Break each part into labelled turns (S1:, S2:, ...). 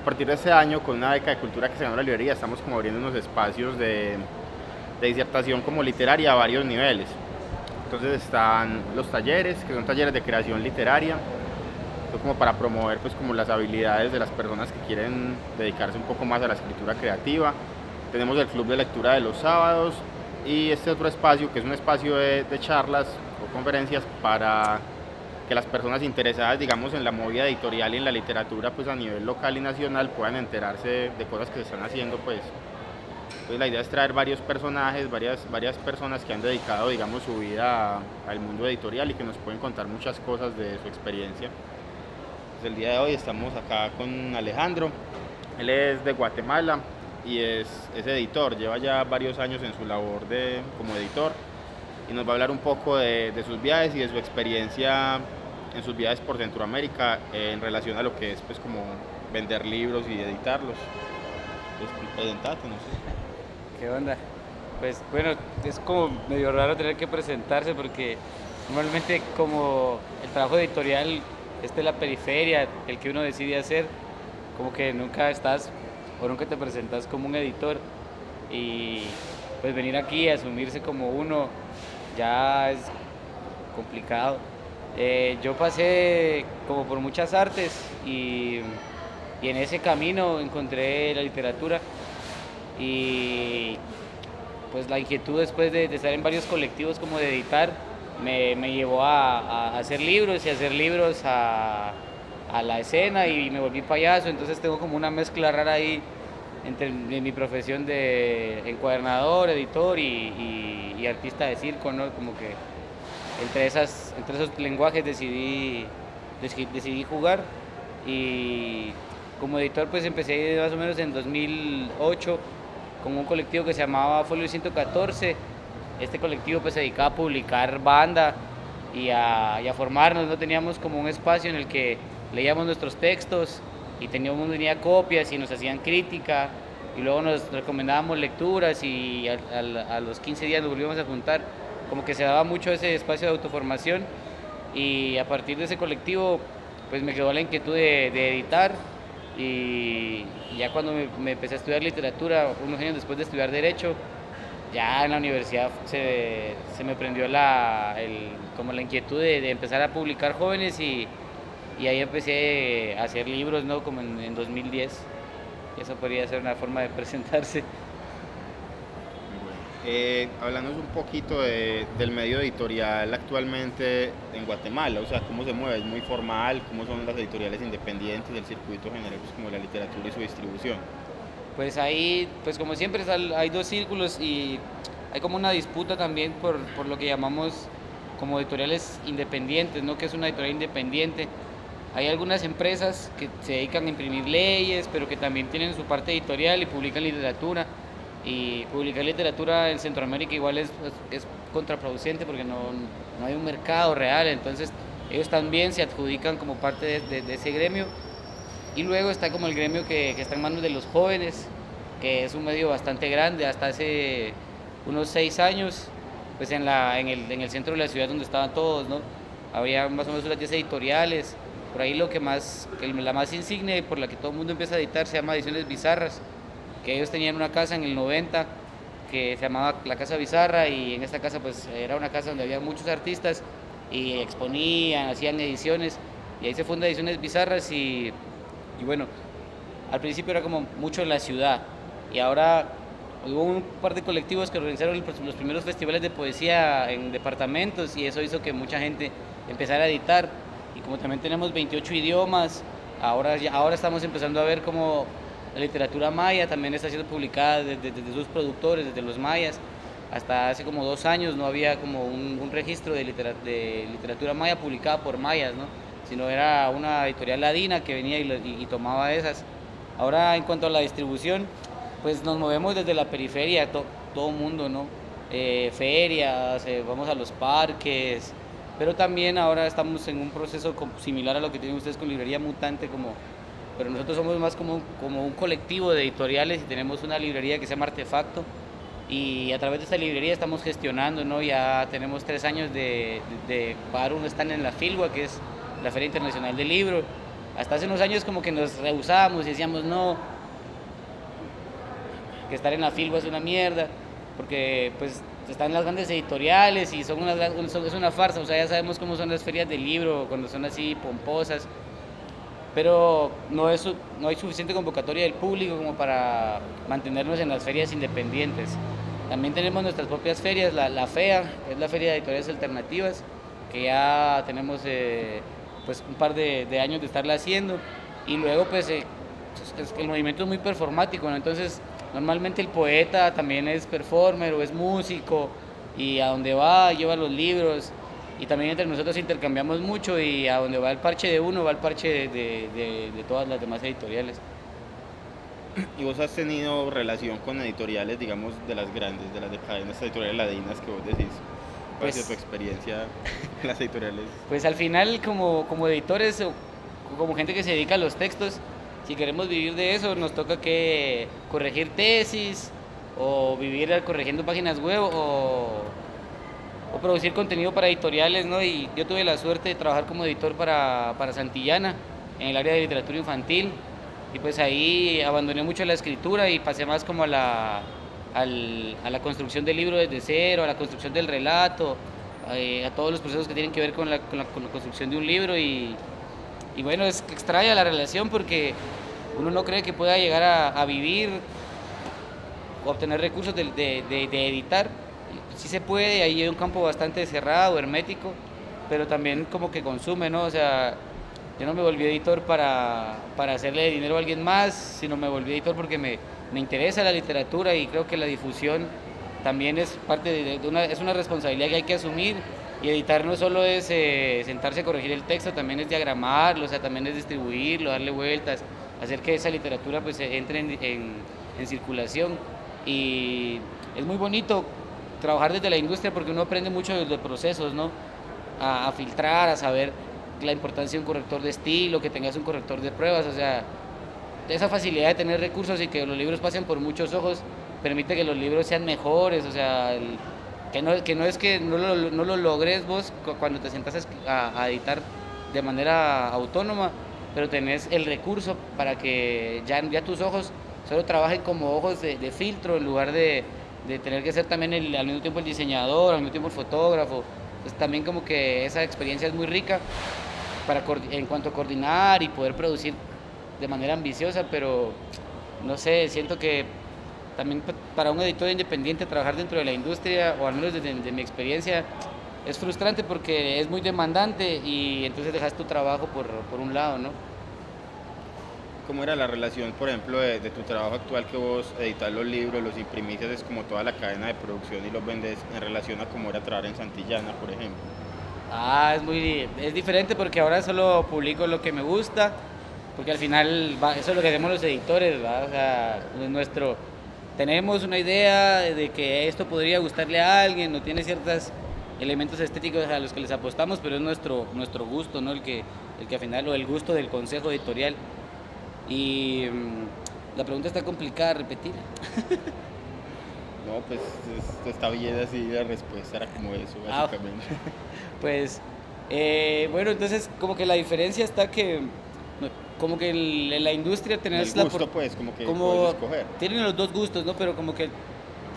S1: partir de este año, con una beca de cultura que se ganó la librería, estamos como abriendo unos espacios de disertación como literaria a varios niveles. Entonces están los talleres, que son talleres de creación literaria, como para promover pues como las habilidades de las personas que quieren dedicarse un poco más a la escritura creativa. Tenemos el club de lectura de los sábados y este otro espacio que es un espacio de charlas o conferencias para que las personas interesadas, digamos, en la movida editorial y en la literatura, pues a nivel local y nacional, puedan enterarse de cosas que se están haciendo, pues. Entonces la idea es traer varios personajes, varias personas que han dedicado, digamos, su vida al mundo editorial y que nos pueden contar muchas cosas de su experiencia. Pues el día de hoy estamos acá con Alejandro, él es de Guatemala y es editor, lleva ya varios años en su labor como editor y nos va a hablar un poco de sus viajes y de su experiencia en sus viajes por Centroamérica en relación a lo que es pues como vender libros y editarlos. Entonces, presentate, no sé.
S2: ¿Qué onda? Pues bueno, es como medio raro tener que presentarse porque normalmente como el trabajo editorial es de la periferia, el que uno decide hacer, como que nunca estás o nunca te presentas como un editor y pues venir aquí a asumirse como uno ya es complicado. Yo pasé como por muchas artes y en ese camino encontré la literatura y pues la inquietud después de estar en varios colectivos como de editar me llevó a hacer libros y hacer libros a la escena y me volví payaso, entonces tengo como una mezcla rara ahí entre mi profesión de encuadernador, editor y artista de circo, ¿no? Como que entre esos lenguajes decidí jugar y como editor pues empecé más o menos en 2008 con un colectivo que se llamaba Folio 114. Este colectivo pues se dedicaba a publicar banda y a formarnos, no teníamos como un espacio en el que leíamos nuestros textos y tenía copias y nos hacían crítica y luego nos recomendábamos lecturas y a los 15 días nos volvíamos a juntar, como que se daba mucho ese espacio de autoformación y a partir de ese colectivo pues me quedó la inquietud de editar y ya cuando me empecé a estudiar literatura, unos años después de estudiar Derecho, ya en la universidad se me prendió como la inquietud de empezar a publicar jóvenes y ahí empecé a hacer libros, ¿no? Como en 2010. Eso podría ser una forma de presentarse.
S1: Hablándonos un poquito del medio editorial actualmente en Guatemala, o sea, cómo se mueve, es muy formal, cómo son las editoriales independientes del circuito general, pues como la literatura y su distribución.
S2: Pues ahí, pues como siempre hay dos círculos y hay como una disputa también por lo que llamamos como editoriales independientes, ¿no? Que es una editorial independiente. Hay algunas empresas que se dedican a imprimir leyes, pero que también tienen su parte editorial y publican literatura. Y publicar literatura en Centroamérica igual es contraproducente porque no hay un mercado real, entonces ellos también se adjudican como parte de ese gremio. Y luego está como el gremio que está en manos de los jóvenes, que es un medio bastante grande, hasta hace unos 6 años, pues en el centro de la ciudad donde estaban todos, ¿no? Había más o menos unas 10 editoriales, por ahí la más insigne por la que todo el mundo empieza a editar se llama Ediciones Bizarras, que ellos tenían una casa en el 90 que se llamaba la Casa Bizarra y en esta casa pues era una casa donde había muchos artistas y exponían, hacían ediciones y ahí se funda Ediciones Bizarras y bueno, al principio era como mucho en la ciudad y ahora hubo un par de colectivos que organizaron los primeros festivales de poesía en departamentos y eso hizo que mucha gente empezara a editar y como también tenemos 28 idiomas, ahora estamos empezando a ver cómo la literatura maya también está siendo publicada desde sus productores, desde los mayas. Hasta hace como 2 años no había como un registro de literatura maya publicada por mayas, ¿no? Sino era una editorial ladina que venía y tomaba esas. Ahora en cuanto a la distribución, pues nos movemos desde la periferia, todo mundo, ¿no? Ferias, vamos a los parques, pero también ahora estamos en un proceso similar a lo que tienen ustedes con Librería Mutante, pero nosotros somos más como un colectivo de editoriales y tenemos una librería que se llama Artefacto y a través de esta librería estamos gestionando, ¿no? Ya tenemos 3 años de pagar un stand en la Filgua, que es la Feria Internacional del Libro, hasta hace unos años como que nos rehusábamos y decíamos no, que estar en la Filbo es una mierda, porque pues están las grandes editoriales y es una farsa, o sea, ya sabemos cómo son las ferias del libro, cuando son así pomposas, pero no hay suficiente convocatoria del público como para mantenernos en las ferias independientes. También tenemos nuestras propias ferias, la FEA, que es la Feria de Editoriales Alternativas, que ya tenemos pues un par de años de estarla haciendo, y luego pues el movimiento es muy performático, ¿no? Entonces normalmente el poeta también es performer o es músico, y a donde va lleva los libros, y también entre nosotros intercambiamos mucho, y a donde va el parche de uno va el parche de todas las demás editoriales.
S1: ¿Y vos has tenido relación con editoriales, digamos, de las grandes, de las de cadenas editoriales ladinas que vos decís? ¿Cuál ha sido tu experiencia en las editoriales?
S2: Pues al final como editores o como gente que se dedica a los textos, si queremos vivir de eso nos toca que corregir tesis o vivir corrigiendo páginas web o producir contenido para editoriales, ¿no? Y yo tuve la suerte de trabajar como editor para Santillana en el área de literatura infantil, y pues ahí abandoné mucho la escritura y pasé más como a la construcción del libro desde cero, a la construcción del relato, a todos los procesos que tienen que ver con la construcción de un libro, y bueno, es extraña la relación porque uno no cree que pueda llegar a vivir o obtener recursos de editar. Sí se puede, ahí hay un campo bastante cerrado, hermético, pero también como que consume, ¿no? O sea, yo no me volví editor para hacerle dinero a alguien más, sino me volví editor porque me interesa la literatura, y creo que la difusión también es parte es una responsabilidad que hay que asumir, y editar no solo es sentarse a corregir el texto, también es diagramarlo, o sea, también es distribuirlo, darle vueltas, hacer que esa literatura pues entre en circulación, y es muy bonito trabajar desde la industria porque uno aprende mucho de los procesos, ¿no? A filtrar, a saber la importancia de un corrector de estilo, que tengas un corrector de pruebas, o sea, esa facilidad de tener recursos y que los libros pasen por muchos ojos permite que los libros sean mejores, o sea, que no es que no lo logres vos cuando te sentas a editar de manera autónoma, pero tenés el recurso para que ya tus ojos solo trabajen como ojos de filtro en lugar de tener que ser también al mismo tiempo el diseñador, al mismo tiempo el fotógrafo. Pues también como que esa experiencia es muy rica en cuanto a coordinar y poder producir de manera ambiciosa, pero no sé, siento que también para un editor independiente trabajar dentro de la industria, o al menos desde mi experiencia, es frustrante porque es muy demandante y entonces dejas tu trabajo por un lado, ¿no?
S1: ¿Cómo era la relación, por ejemplo, de tu trabajo actual, que vos editas los libros, los imprimís, es como toda la cadena de producción y los vendes, en relación a cómo era trabajar en Santillana, por ejemplo?
S2: Es diferente porque ahora solo publico lo que me gusta, porque al final eso es lo que hacemos los editores, ¿va? O sea, tenemos una idea de que esto podría gustarle a alguien, no tiene ciertos elementos estéticos a los que les apostamos, pero es nuestro gusto, ¿no? El que al final, o el gusto del consejo editorial. Y la pregunta está complicada, repetir.
S1: No, pues esto está bien así, la respuesta era como eso, básicamente.
S2: Pues, bueno, entonces como que la diferencia está que, como que la industria tenés
S1: el gusto, pues, como que puedes escoger.
S2: Tienen los dos gustos, ¿no? Pero como que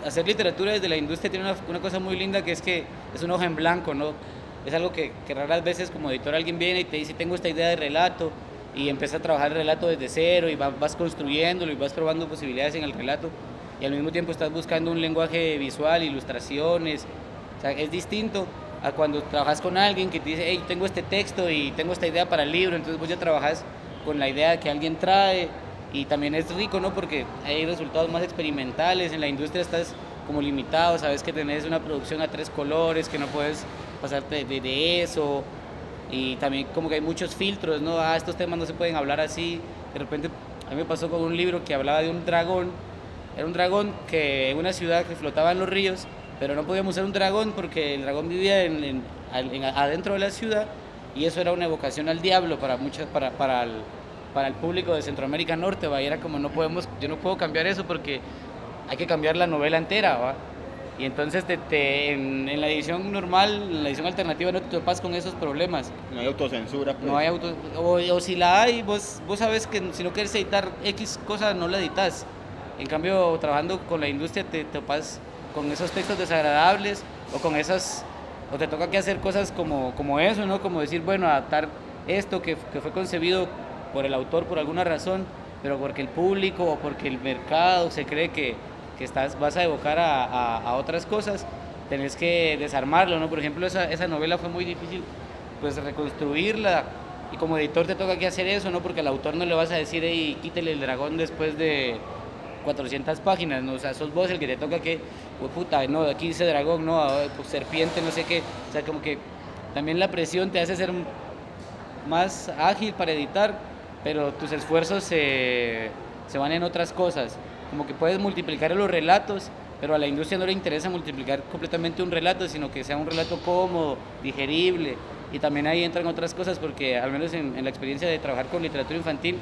S2: hacer literatura desde la industria tiene una cosa muy linda, que es una hoja en blanco, ¿no? Es algo que raras veces como editor alguien viene y te dice, tengo esta idea de relato, y empiezas a trabajar el relato desde cero y vas construyéndolo y vas probando posibilidades en el relato, y al mismo tiempo estás buscando un lenguaje visual, ilustraciones. O sea, es distinto a cuando trabajas con alguien que te dice, hey, tengo este texto y tengo esta idea para el libro, entonces vos ya trabajas con la idea que alguien trae, y también es rico, ¿no? Porque hay resultados más experimentales. En la industria estás como limitado, sabes que tenés una producción a 3 colores, que no puedes pasarte de eso, y también como que hay muchos filtros, ¿no? Estos temas no se pueden hablar así. De repente a mí me pasó con un libro que hablaba de un dragón. Era un dragón que en una ciudad que flotaba en los ríos, pero no podíamos usar un dragón porque el dragón vivía adentro de la ciudad, y eso era una evocación al diablo para el público de Centroamérica Norte, ¿va? Y era como, yo no puedo cambiar eso porque hay que cambiar la novela entera, ¿va? Y entonces en la edición normal, en la edición alternativa no te topas con esos problemas.
S1: No hay autocensura, pues.
S2: No hay o si la hay, vos sabes que si no quieres editar X cosa, no la editas. En cambio, trabajando con la industria te topas con esos textos desagradables o con esas, o te toca que hacer cosas como eso, ¿no? Como decir, bueno, adaptar esto que fue concebido por el autor por alguna razón, pero porque el público o porque el mercado se cree que vas a evocar a otras cosas, tenés que desarmarlo, ¿no? Por ejemplo, esa novela fue muy difícil, pues reconstruirla, y como editor te toca que hacer eso, ¿no? Porque al autor no le vas a decir, hey, quítele el dragón después de 400 páginas, ¿no? O sea, sos vos el que te toca que, pues puta, no, aquí dice dragón, no, pues serpiente, no sé qué, o sea, como que también la presión te hace ser más ágil para editar, pero tus esfuerzos se van en otras cosas, como que puedes multiplicar los relatos, pero a la industria no le interesa multiplicar completamente un relato, sino que sea un relato cómodo, digerible, y también ahí entran otras cosas, porque al menos en la experiencia de trabajar con literatura infantil,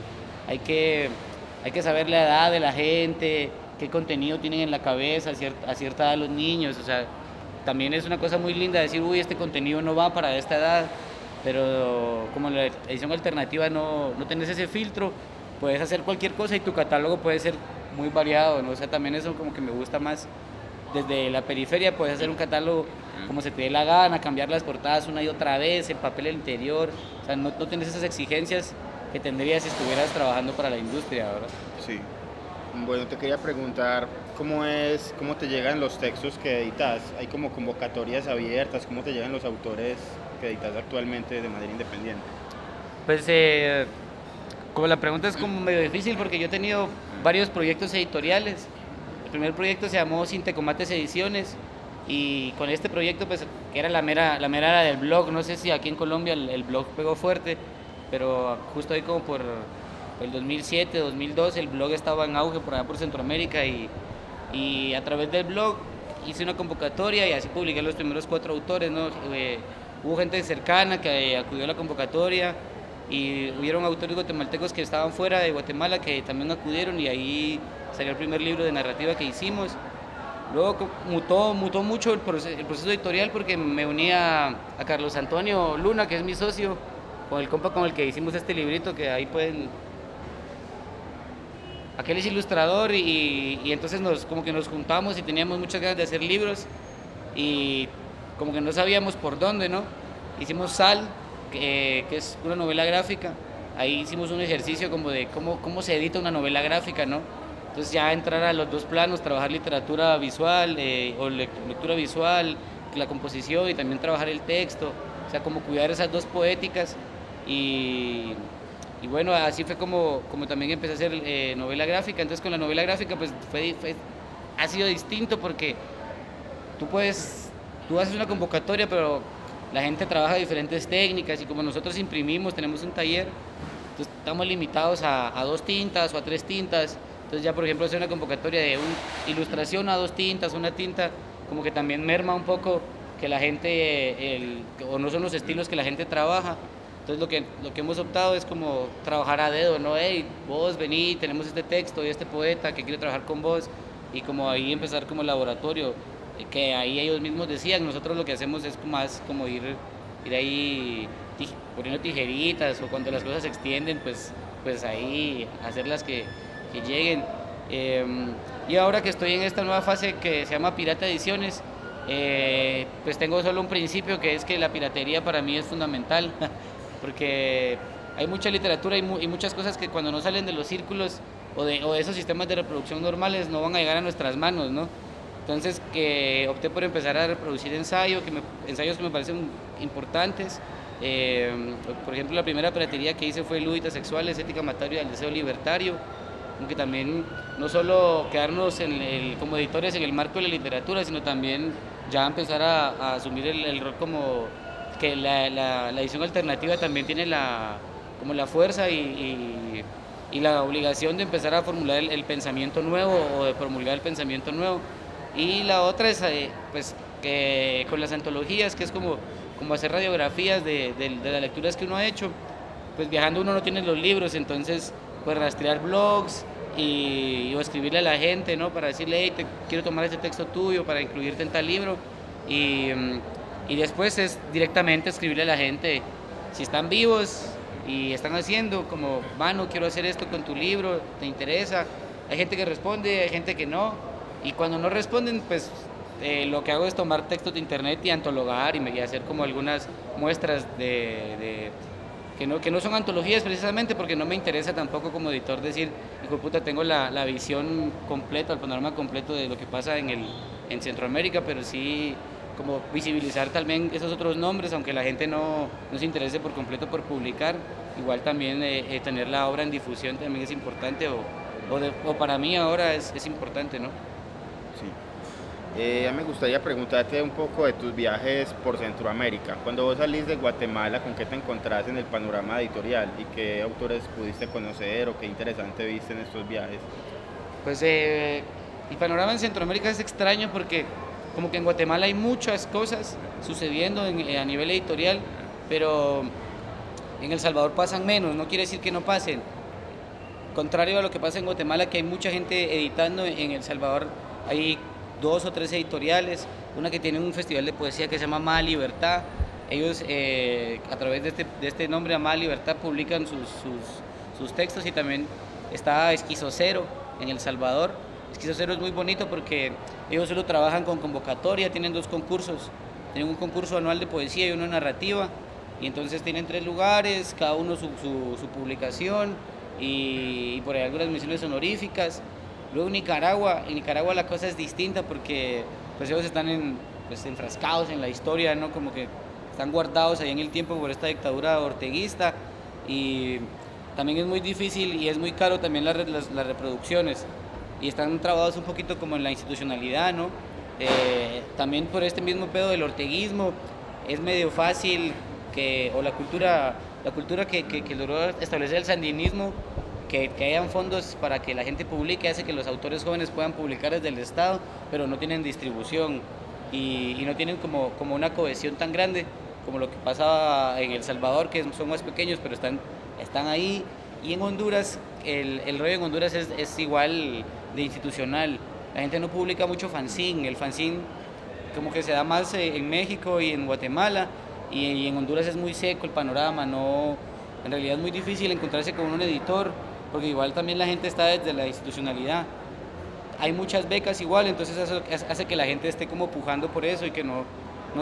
S2: hay que saber la edad de la gente, qué contenido tienen en la cabeza a cierta edad los niños, o sea, también es una cosa muy linda decir, uy, este contenido no va para esta edad, pero como en la edición alternativa no tenés ese filtro, puedes hacer cualquier cosa y tu catálogo puede ser muy variado, ¿no? O sea, también eso como que me gusta más. Desde la periferia puedes hacer un catálogo como se te dé la gana, cambiar las portadas una y otra vez, el papel interior, o sea, no tienes esas exigencias que tendrías si estuvieras trabajando para la industria, ¿verdad?
S1: Sí. Bueno, te quería preguntar, ¿cómo te llegan los textos que editas? ¿Hay como convocatorias abiertas? ¿Cómo te llegan los autores que editas actualmente de manera independiente?
S2: Pues como la pregunta es como medio difícil porque yo he tenido varios proyectos editoriales. El primer proyecto se llamó Sin Tecomates Ediciones y con este proyecto pues que era la mera era del blog, no sé si aquí en Colombia el blog pegó fuerte, pero justo ahí como por el 2007, 2012 el blog estaba en auge por allá por Centroamérica y a través del blog hice una convocatoria y así publiqué los primeros 4 autores, ¿no? Hubo gente cercana que acudió a la convocatoria y hubieron autores guatemaltecos que estaban fuera de Guatemala que también acudieron y ahí salió el primer libro de narrativa que hicimos. Luego mutó mucho el proceso editorial porque me uní a Carlos Antonio Luna, que es mi socio, con el compa con el que hicimos este librito que ahí pueden... Aquel es ilustrador y entonces como que nos juntamos y teníamos muchas ganas de hacer libros y como que no sabíamos por dónde, ¿no? Hicimos Sal, que es una novela gráfica. Ahí hicimos un ejercicio como de cómo se edita una novela gráfica, ¿no? Entonces ya entrar a los dos planos, trabajar literatura visual o lectura visual, la composición y también trabajar el texto, o sea, como cuidar esas dos poéticas y bueno, así fue como también empecé a hacer novela gráfica. Entonces con la novela gráfica pues ha sido distinto porque tú haces una convocatoria, pero la gente trabaja diferentes técnicas y como nosotros imprimimos, tenemos un taller, entonces estamos limitados a 2 tintas o a 3 tintas. Entonces ya por ejemplo hacer una convocatoria de una ilustración a 2 tintas, una tinta, como que también merma un poco que la gente, o no son los estilos que la gente trabaja. Entonces lo que hemos optado es como trabajar a dedo, ¿no? Hey, vos vení, tenemos este texto y este poeta que quiere trabajar con vos y como ahí empezar como laboratorio, que ahí ellos mismos decían, nosotros lo que hacemos es más como ir ahí poniendo tijeritas o cuando las cosas se extienden, pues ahí hacerlas que lleguen. Y ahora que estoy en esta nueva fase que se llama Pirata Ediciones, pues tengo solo un principio que es que la piratería para mí es fundamental. Porque hay mucha literatura y muchas cosas que cuando no salen de los círculos o de esos sistemas de reproducción normales no van a llegar a nuestras manos, ¿no? Entonces que opté por empezar a reproducir ensayos que me parecen importantes. Por ejemplo, la primera piratería que hice fue Luditas Sexuales, Ética Amatoria del Deseo Libertario, aunque también no solo quedarnos como editores en el marco de la literatura, sino también ya empezar a asumir el rol como que la edición alternativa también tiene como la fuerza y la obligación de empezar a formular el pensamiento nuevo o de promulgar el pensamiento nuevo. Y la otra es pues que con las antologías, que es como hacer radiografías de las lecturas que uno ha hecho. Pues viajando uno no tiene los libros, entonces pues rastrear blogs o escribirle a la gente, ¿no? Para decirle, hey, quiero tomar este texto tuyo para incluirte en tal libro. Y después es directamente escribirle a la gente, si están vivos y están haciendo, como, mano, quiero hacer esto con tu libro, ¿te interesa? Hay gente que responde, hay gente que no. Y cuando no responden, pues lo que hago es tomar textos de internet y antologar y hacer como algunas muestras que no son antologías precisamente, porque no me interesa tampoco como editor decir, hijo de puta, tengo la visión completa, el panorama completo de lo que pasa en Centroamérica, pero sí como visibilizar también esos otros nombres, aunque la gente no se interese por completo por publicar, igual también tener la obra en difusión también es importante, o para mí ahora es importante, ¿no?
S1: Sí. A mí me gustaría preguntarte un poco de tus viajes por Centroamérica. Cuando vos salís de Guatemala, ¿con qué te encontrás en el panorama editorial? ¿Y qué autores pudiste conocer o qué interesante viste en estos viajes?
S2: Pues el panorama en Centroamérica es extraño porque como que en Guatemala hay muchas cosas sucediendo a nivel editorial, pero en El Salvador pasan menos, no quiere decir que no pasen. Contrario a lo que pasa en Guatemala, que hay mucha gente editando, en El Salvador hay 2 o 3 editoriales, una que tiene un festival de poesía que se llama Amada Libertad. Ellos a través de este nombre Amada Libertad publican sus textos, y también está Esquizo Cero en El Salvador. Esquizo Cero es muy bonito porque ellos solo trabajan con convocatoria, tienen 2 concursos, tienen un concurso anual de poesía y uno narrativa, y entonces tienen 3 lugares, cada uno su publicación, y por ahí algunas menciones honoríficas. Luego en Nicaragua la cosa es distinta porque pues ellos están pues, enfrascados en la historia, ¿no? Como que están guardados ahí en el tiempo por esta dictadura orteguista, y también es muy difícil y es muy caro también las reproducciones, y están trabados un poquito como en la institucionalidad, ¿no? También por este mismo pedo del orteguismo es medio fácil o la cultura que logró establecer el sandinismo, que hayan fondos para que la gente publique, hace que los autores jóvenes puedan publicar desde el Estado, pero no tienen distribución y no tienen como una cohesión tan grande como lo que pasa en El Salvador, que son más pequeños, pero están ahí. Y en Honduras, el rollo en Honduras es igual de institucional. La gente no publica mucho fanzine, el fanzine como que se da más en México y en Guatemala, y en Honduras es muy seco el panorama, en realidad es muy difícil encontrarse con un editor, porque igual también la gente está desde la institucionalidad. Hay muchas becas igual, entonces eso hace que la gente esté como pujando por eso y que no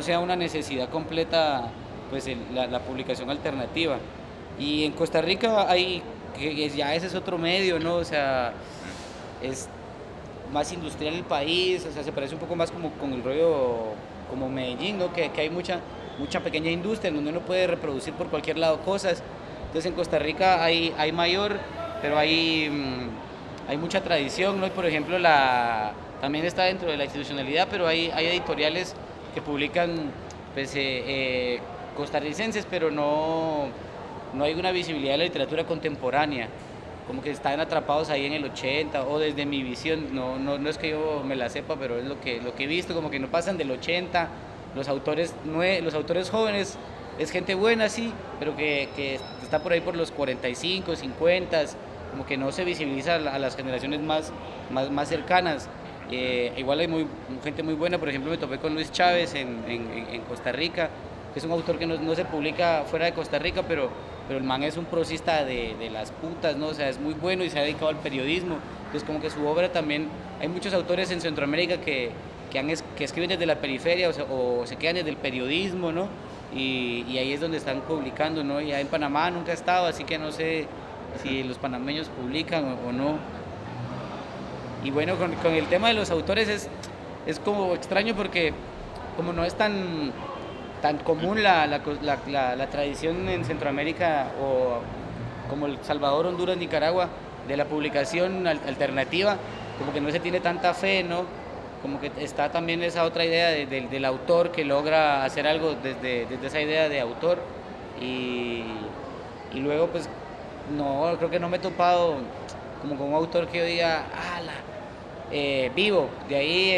S2: sea una necesidad completa pues la publicación alternativa. Y en Costa Rica ya ese es otro medio, ¿no? O sea, es más industrial el país, o sea, se parece un poco más como con el rollo como Medellín, ¿no? Que hay mucha pequeña industria en donde uno puede reproducir por cualquier lado cosas. Entonces en Costa Rica hay mayor, pero hay mucha tradición, ¿no? Y por ejemplo, también está dentro de la institucionalidad, pero hay editoriales que publican pues, costarricenses, pero no hay una visibilidad de la literatura contemporánea, como que están atrapados ahí en el 80, o desde mi visión, no es que yo me la sepa, pero es lo que he visto, como que no pasan del 80, los autores jóvenes, es gente buena, sí, pero que está por ahí por los 45, 50, como que no se visibiliza a las generaciones más cercanas. Igual hay gente muy buena, por ejemplo me topé con Luis Chávez en Costa Rica, que es un autor que no se publica fuera de Costa Rica, pero el man es un prosista de las putas, ¿no? O sea, es muy bueno y se ha dedicado al periodismo. Entonces como que su obra también, hay muchos autores en Centroamérica que escriben desde la periferia, o se quedan desde el periodismo, ¿no? Y ahí es donde están publicando, ¿no? Ya en Panamá nunca he estado, así que no sé si los panameños publican o no. Y bueno, con el tema de los autores es como extraño porque como no es tan común la tradición en Centroamérica, o como El Salvador, Honduras, Nicaragua, de la publicación alternativa, como que no se tiene tanta fe, ¿no? Como que está también esa otra idea del autor que logra hacer algo desde esa idea de autor, y luego pues creo que no me he topado como con un autor que yo diga, vivo, de ahí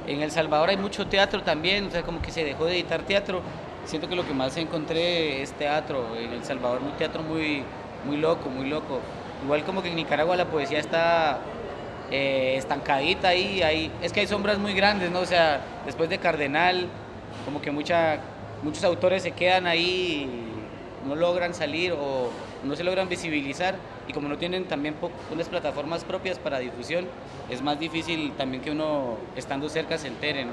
S2: en El Salvador hay mucho teatro también, o sea, como que se dejó de editar teatro. Siento que lo que más encontré es teatro. En El Salvador un teatro muy, muy loco, muy loco. Igual como que en Nicaragua la poesía está estancadita ahí, es que hay sombras muy grandes, ¿no? O sea, después de Cardenal, como que muchos autores se quedan ahí, no logran salir o no se logran visibilizar, y como no tienen también unas plataformas propias para difusión, es más difícil también que uno estando cerca se entere, ¿no?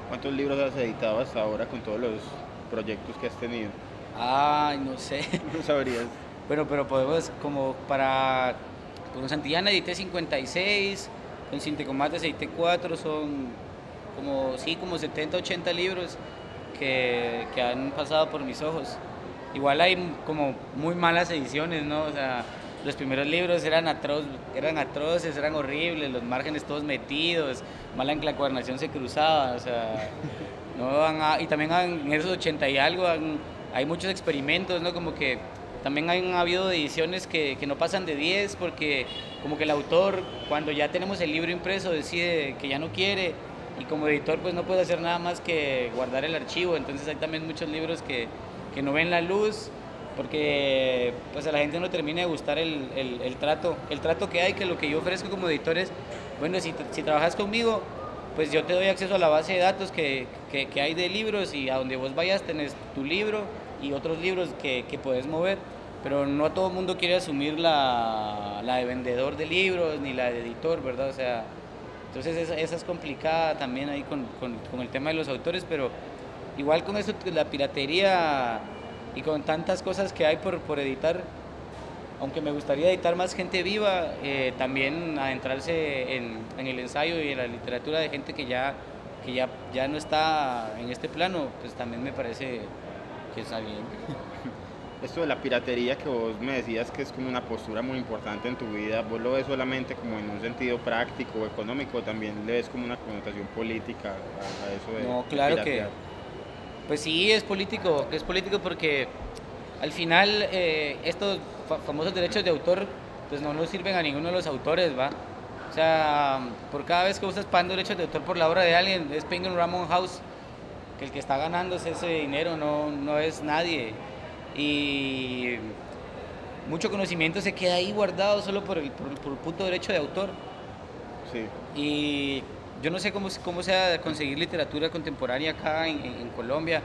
S1: ¿Cuántos libros has editado hasta ahora con todos los proyectos que has tenido?
S2: Ay, no sé.
S1: No sabrías.
S2: Bueno, pero podemos, como para. Con Santillana edité 56, con Sintecomates edité 4, son como, sí, como 70, 80 libros que han pasado por mis ojos. Igual hay como muy malas ediciones, ¿no? O sea, los primeros libros eran atroces, eran horribles, los márgenes todos metidos, mala encuadernación se cruzaba, o sea, no y también en esos 80 y algo hay muchos experimentos, ¿no? Como que también han habido ediciones que no pasan de 10 porque como que el autor, cuando ya tenemos el libro impreso, decide que ya no quiere, y como editor pues no puede hacer nada más que guardar el archivo. Entonces hay también muchos libros que no ven la luz porque pues a la gente no termina de gustar el trato que hay, que lo que yo ofrezco como editor es, bueno, si trabajas conmigo, pues yo te doy acceso a la base de datos que hay de libros, y a donde vos vayas tenés tu libro y otros libros que puedes mover, pero no todo el mundo quiere asumir la de vendedor de libros ni la de editor, ¿verdad? O sea, entonces esa es complicada también ahí con el tema de los autores, pero igual con eso, la piratería y con tantas cosas que hay por editar, aunque me gustaría editar más gente viva, también adentrarse en el ensayo y en la literatura de gente que ya no está en este plano, pues también me parece que está bien.
S1: Esto de la piratería que vos me decías que es como una postura muy importante en tu vida, ¿vos lo ves solamente como en un sentido práctico o económico, o también le ves como una connotación política a eso de
S2: No, claro
S1: piratear?
S2: pues sí, es político porque al final estos famosos derechos de autor pues no nos sirven a ninguno de los autores, ¿va? O sea, por cada vez que vos estás pagando derechos de autor por la obra de alguien, es Penguin Random House, que el que está ganándose ese dinero no es nadie. Y mucho conocimiento se queda ahí guardado solo por el puto derecho de autor.
S1: Sí.
S2: Y yo no sé cómo sea conseguir literatura contemporánea acá en Colombia,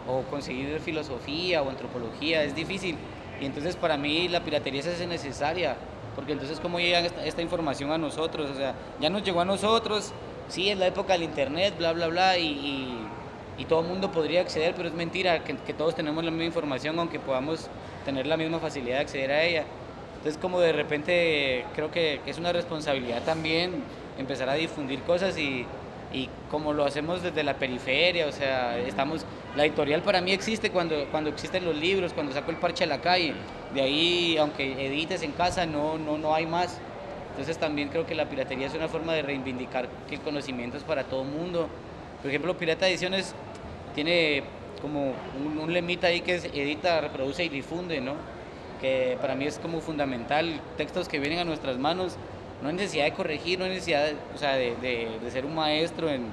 S2: o conseguir filosofía o antropología, es difícil. Y entonces para mí la piratería es necesaria, porque entonces cómo llega esta información a nosotros, o sea, ya nos llegó a nosotros, sí, es la época del internet, bla, bla, bla, y todo el mundo podría acceder, pero es mentira que todos tenemos la misma información, aunque podamos tener la misma facilidad de acceder a ella. Entonces como de repente creo que es una responsabilidad también empezar a difundir cosas, y como lo hacemos desde la periferia, o sea, la editorial para mí existe cuando existen los libros, cuando saco el parche a la calle, de ahí, aunque edites en casa, no hay más. Entonces también creo que la piratería es una forma de reivindicar que el conocimiento es para todo el mundo. Por ejemplo, Pirata Ediciones tiene como un lemita ahí que es edita, reproduce y difunde, ¿no? Que para mí es como fundamental, textos que vienen a nuestras manos, no hay necesidad de corregir, no hay necesidad o sea, de ser un maestro en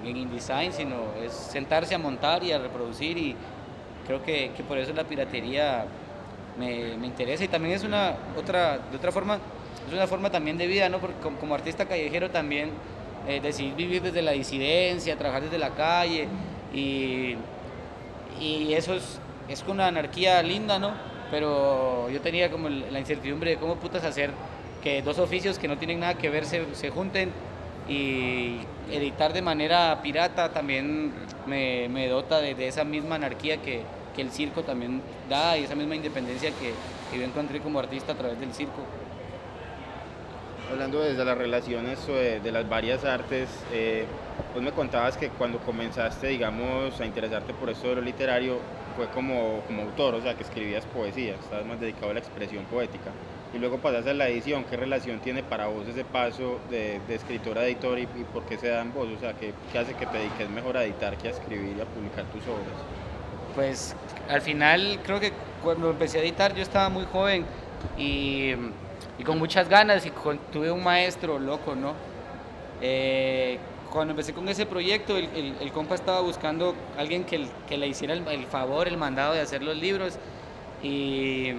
S2: InDesign, sino es sentarse a montar y a reproducir, y creo que por eso la piratería me interesa, y también es de otra forma, es una forma también de vida, ¿no? Porque como artista callejero también decidir vivir desde la disidencia, trabajar desde la calle, y, y eso es una anarquía linda, ¿no? Pero yo tenía como la incertidumbre de cómo putas hacer que dos oficios que no tienen nada que ver se junten, y editar de manera pirata también me dota de esa misma anarquía que el circo también da, y esa misma independencia que yo encontré como artista a través del circo.
S1: Hablando desde las relaciones o de las varias artes, vos me contabas que cuando comenzaste, digamos, a interesarte por esto de lo literario, fue como autor, o sea, que escribías poesía, estabas más dedicado a la expresión poética. Y luego pasaste a la edición. ¿Qué relación tiene para vos ese paso de escritor a editor, y por qué se da en vos? O sea, ¿qué hace que te dediques mejor a editar que a escribir y a publicar tus obras?
S2: Pues al final creo que cuando empecé a editar yo estaba muy joven, y con muchas ganas, y tuve un maestro loco, ¿no? cuando empecé con ese proyecto, el compa estaba buscando a alguien que le hiciera el favor, el mandado de hacer los libros. Y,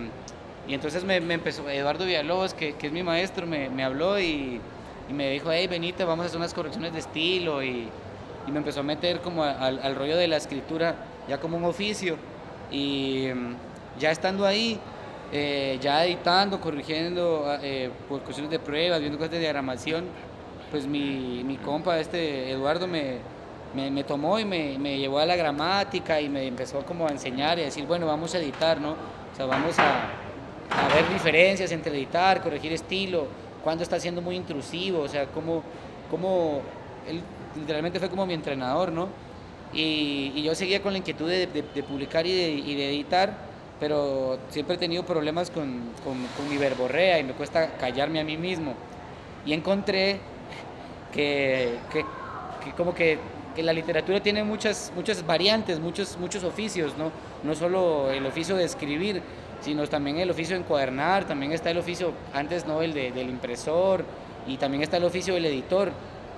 S2: y entonces me empezó, Eduardo Villalobos, que es mi maestro, me habló y me dijo, hey, venite, vamos a hacer unas correcciones de estilo. Y me empezó a meter como al rollo de la escritura, ya como un oficio. Y ya estando ahí, ya editando, corrigiendo por cuestiones de pruebas, viendo cosas de diagramación, pues mi compa, Eduardo, me tomó y me llevó a la gramática y me empezó como a enseñar y a decir, bueno, vamos a editar, ¿no? O sea, vamos a ver diferencias entre editar, corregir estilo, cuando está siendo muy intrusivo, o sea, cómo él literalmente fue como mi entrenador, ¿no? Y yo seguía con la inquietud de publicar y de editar, pero siempre he tenido problemas con mi verborrea y me cuesta callarme a mí mismo. Y encontré que como que la literatura tiene muchas variantes, muchos oficios, ¿no? No solo el oficio de escribir, sino también el oficio de encuadernar, también está el oficio, antes no, del impresor, y también está el oficio del editor,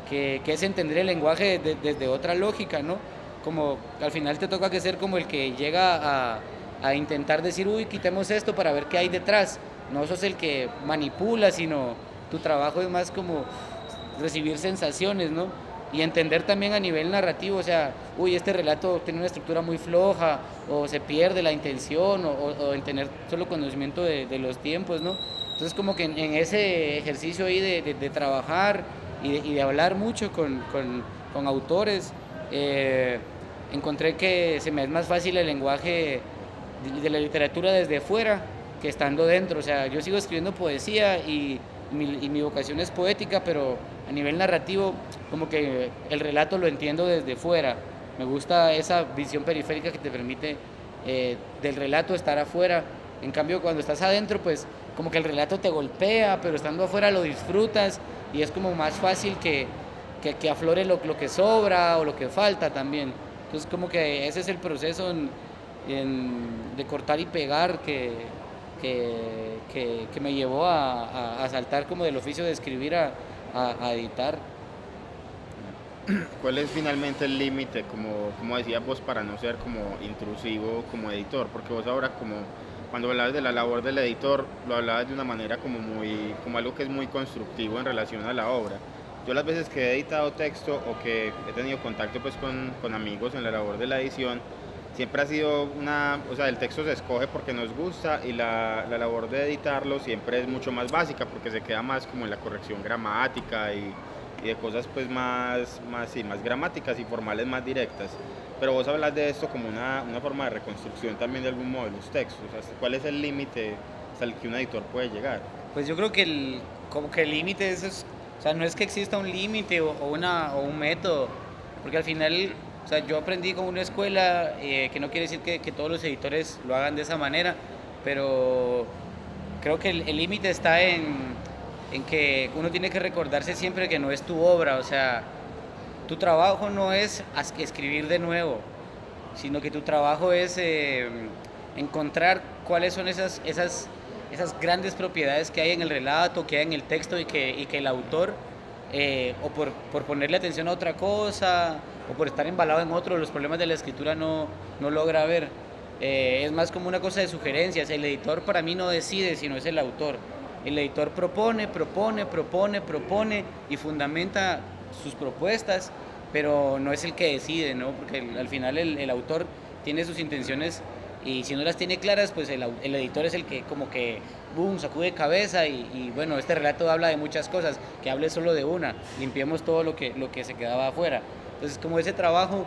S2: que es entender el lenguaje desde otra lógica, ¿no? Como al final te toca que ser como el que llega a intentar decir, uy, quitemos esto para ver qué hay detrás. No sos el que manipula, sino tu trabajo es más como recibir sensaciones, ¿no? Y entender también a nivel narrativo, o sea, uy, este relato tiene una estructura muy floja, o se pierde la intención, o en tener solo conocimiento de los tiempos, ¿no? Entonces como que en ese ejercicio ahí de trabajar y de hablar mucho con autores, encontré que se me es más fácil el lenguaje de la literatura desde fuera que estando dentro. O sea, yo sigo escribiendo poesía y mi vocación es poética, pero a nivel narrativo como que el relato lo entiendo desde fuera. Me gusta esa visión periférica que te permite del relato estar afuera. En cambio, cuando estás adentro, pues como que el relato te golpea, pero estando afuera lo disfrutas y es como más fácil que aflore lo que sobra o lo que falta también. Entonces como que ese es el proceso de cortar y pegar que me llevó a saltar como del oficio de escribir a editar.
S1: ¿Cuál es finalmente el límite, como decías vos, para no ser como intrusivo como editor? Porque vos ahora cuando hablabas de la labor del editor, lo hablabas de una manera como algo que es muy constructivo en relación a la obra. Yo las veces que he editado texto o que he tenido contacto pues con amigos en la labor de la edición, siempre ha sido o sea, el texto se escoge porque nos gusta y la labor de editarlo siempre es mucho más básica porque se queda más como en la corrección gramática y de cosas pues más gramáticas y formales más directas. Pero vos hablas de esto como una forma de reconstrucción también de algún modo de los textos. O sea, ¿cuál es el límite hasta el que un editor puede llegar?
S2: Pues yo creo que como que el límite es, o sea, no es que exista un límite o un método, porque al final, o sea, yo aprendí con una escuela, que no quiere decir que todos los editores lo hagan de esa manera, pero creo que el límite está en que uno tiene que recordarse siempre que no es tu obra, o sea, tu trabajo no es escribir de nuevo, sino que tu trabajo es encontrar cuáles son esas grandes propiedades que hay en el relato, que hay en el texto y que el autor, o por ponerle atención a otra cosa, o por estar embalado en otro, los problemas de la escritura no logra ver. Es más como una cosa de sugerencias. El editor para mí no decide, sino es el autor. El editor propone y fundamenta sus propuestas, pero no es el que decide, ¿no? Porque al final el autor tiene sus intenciones y si no las tiene claras, pues el editor es el que como que boom, sacude cabeza y bueno, este relato habla de muchas cosas, que hable solo de una, limpiemos todo lo que se quedaba afuera. Entonces como ese trabajo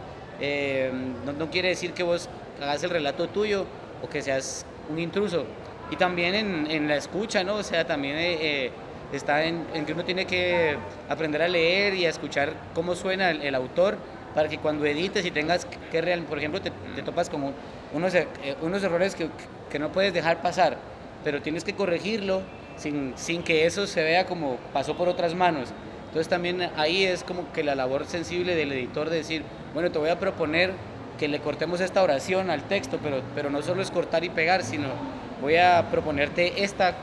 S2: no quiere decir que vos hagas el relato tuyo o que seas un intruso. Y también en la escucha, ¿no? O sea, también está en que uno tiene que aprender a leer y a escuchar cómo suena el autor para que cuando edites y tengas por ejemplo, te topas con unos errores que no puedes dejar pasar, pero tienes que corregirlo sin que eso se vea como pasó por otras manos. Entonces también ahí es como que la labor sensible del editor de decir, bueno, te voy a proponer que le cortemos esta oración al texto, pero no solo es cortar y pegar, sino voy a proponerte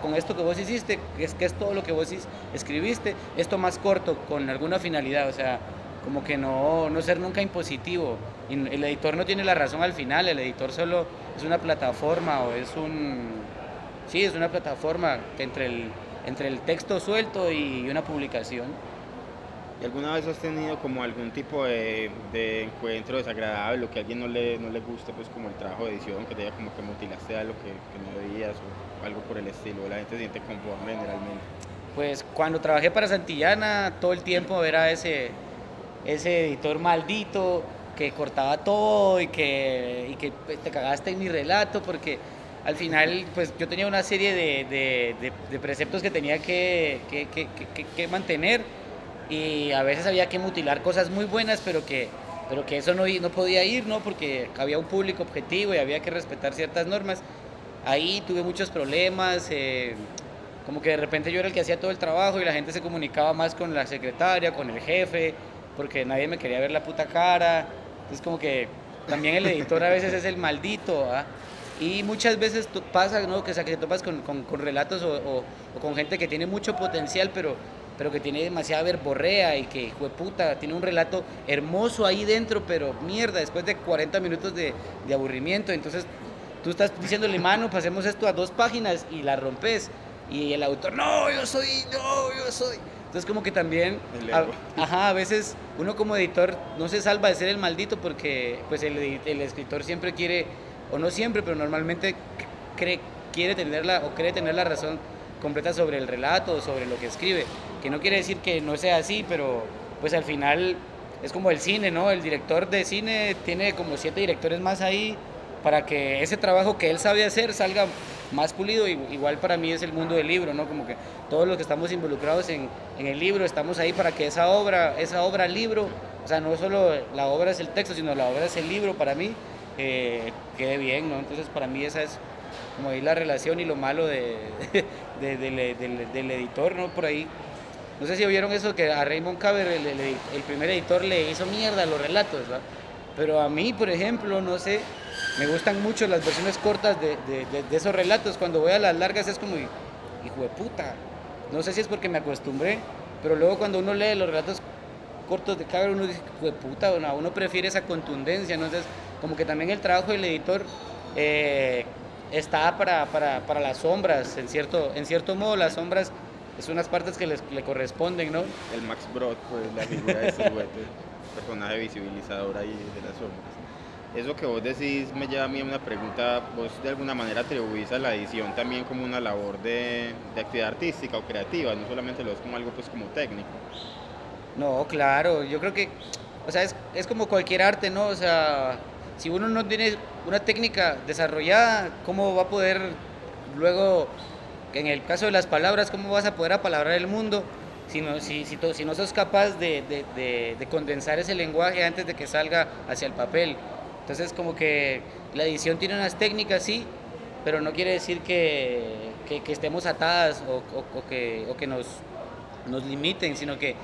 S2: con esto que vos hiciste, que es todo lo que vos escribiste, esto más corto, con alguna finalidad. O sea, como que no ser nunca impositivo. Y el editor no tiene la razón al final, el editor solo es una plataforma o es sí, es una plataforma entre el texto suelto y una publicación.
S1: ¿Y alguna vez has tenido como algún tipo de encuentro desagradable o que a alguien no le guste pues como el trabajo de edición, que te diga como que mutilaste algo que no debías o algo por el estilo? ¿La gente se siente conforme generalmente?
S2: Pues cuando trabajé para Santillana, todo el tiempo era ese editor maldito que cortaba todo y que te cagaste en mi relato, porque al final pues yo tenía una serie de preceptos que tenía que mantener, y a veces había que mutilar cosas muy buenas, pero que eso no podía ir, ¿no? Porque había un público objetivo y había que respetar ciertas normas. Ahí tuve muchos problemas, como que de repente yo era el que hacía todo el trabajo y la gente se comunicaba más con la secretaria, con el jefe, porque nadie me quería ver la puta cara. Entonces como que también el editor a veces es el maldito, ¿ah? Y muchas veces pasa, ¿no? Que te topas con relatos o con gente que tiene mucho potencial, pero que tiene demasiada verborrea y que, hijo de puta, tiene un relato hermoso ahí dentro, pero mierda, después de 40 minutos de aburrimiento. Entonces tú estás diciéndole, mano, pasemos esto a 2 páginas y la rompes. Y el autor, no, yo soy. Entonces como que también, a veces uno como editor no se salva de ser el maldito, porque pues el escritor siempre quiere, o no siempre, pero normalmente quiere tener la razón completa sobre el relato o sobre lo que escribe, que no quiere decir que no sea así, pero pues al final es como el cine, ¿no? El director de cine tiene como 7 directores más ahí para que ese trabajo que él sabe hacer salga más pulido. Igual para mí es el mundo del libro, ¿no? Como que todos los que estamos involucrados en el libro estamos ahí para que esa obra libro, o sea, no solo la obra es el texto, sino la obra es el libro para mí, quede bien, ¿no? Entonces para mí esa es como ahí la relación y lo malo del editor, ¿no? Por ahí. No sé si oyeron eso, que a Raymond Carver, el primer editor, le hizo mierda a los relatos, ¿verdad? Pero a mí, por ejemplo, no sé, me gustan mucho las versiones cortas de esos relatos. Cuando voy a las largas es como, hijo de puta. No sé si es porque me acostumbré, pero luego cuando uno lee los relatos cortos de Carver, uno dice, hijo de puta, uno prefiere esa contundencia, ¿no? Entonces, como que también el trabajo del editor está para las sombras, en cierto modo. Las sombras es unas partes que le corresponden, ¿no?
S1: El Max Brod, pues la figura de Siluete, personaje visibilizador ahí de las sombras. Eso que vos decís me lleva a mí a una pregunta. ¿Vos de alguna manera atribuís a la edición también como una labor de actividad artística o creativa? No solamente lo ves como algo pues como técnico.
S2: No, claro, yo creo que, o sea, es como cualquier arte, ¿no? O sea, si uno no tiene una técnica desarrollada, ¿cómo va a poder luego, en el caso de las palabras, cómo vas a poder apalabrar el mundo si no sos capaz de condensar ese lenguaje antes de que salga hacia el papel? Entonces como que la edición tiene unas técnicas, sí, pero no quiere decir que estemos atadas o que nos limiten, sino que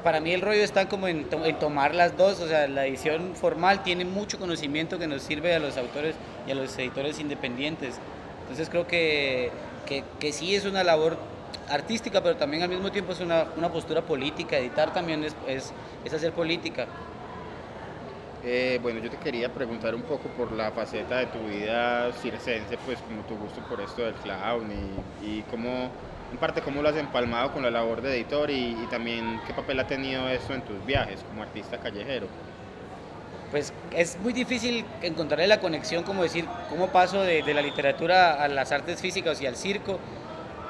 S2: para mí el rollo está como en tomar las dos. O sea, la edición formal tiene mucho conocimiento que nos sirve a los autores y a los editores independientes. Entonces creo que sí es una labor artística, pero también al mismo tiempo es una postura política. Editar también es hacer política.
S1: Bueno, yo te quería preguntar un poco por la faceta de tu vida circense, pues como tu gusto por esto del clown y cómo, en parte, cómo lo has empalmado con la labor de editor y también qué papel ha tenido eso en tus viajes como artista callejero.
S2: Pues es muy difícil encontrarle la conexión, como decir, cómo paso de la literatura a las artes físicas y al circo,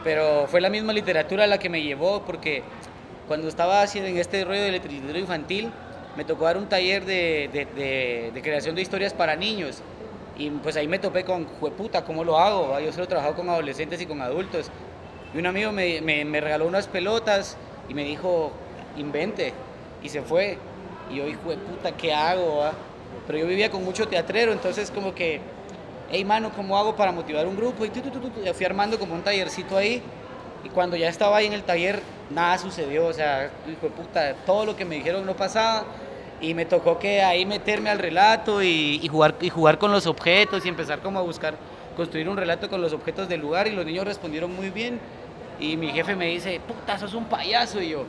S2: pero fue la misma literatura la que me llevó, porque cuando estaba haciendo en este rollo de literatura infantil, me tocó dar un taller de creación de historias para niños, y pues ahí me topé con, jueputa, ¿cómo lo hago? Yo solo he trabajado con adolescentes y con adultos, y un amigo me regaló unas pelotas y me dijo, invente, y se fue, y yo, hijo de puta, ¿qué hago? Pero yo vivía con mucho teatrero, entonces como que, hey mano, ¿cómo hago para motivar un grupo? Y ya fui armando como un tallercito ahí, y cuando ya estaba ahí en el taller, nada sucedió. O sea, hijo de puta, todo lo que me dijeron no pasaba, y me tocó que ahí meterme al relato y jugar con los objetos y empezar como a buscar construir un relato con los objetos del lugar, y los niños respondieron muy bien, y mi jefe me dice, puta, sos un payaso, y yo,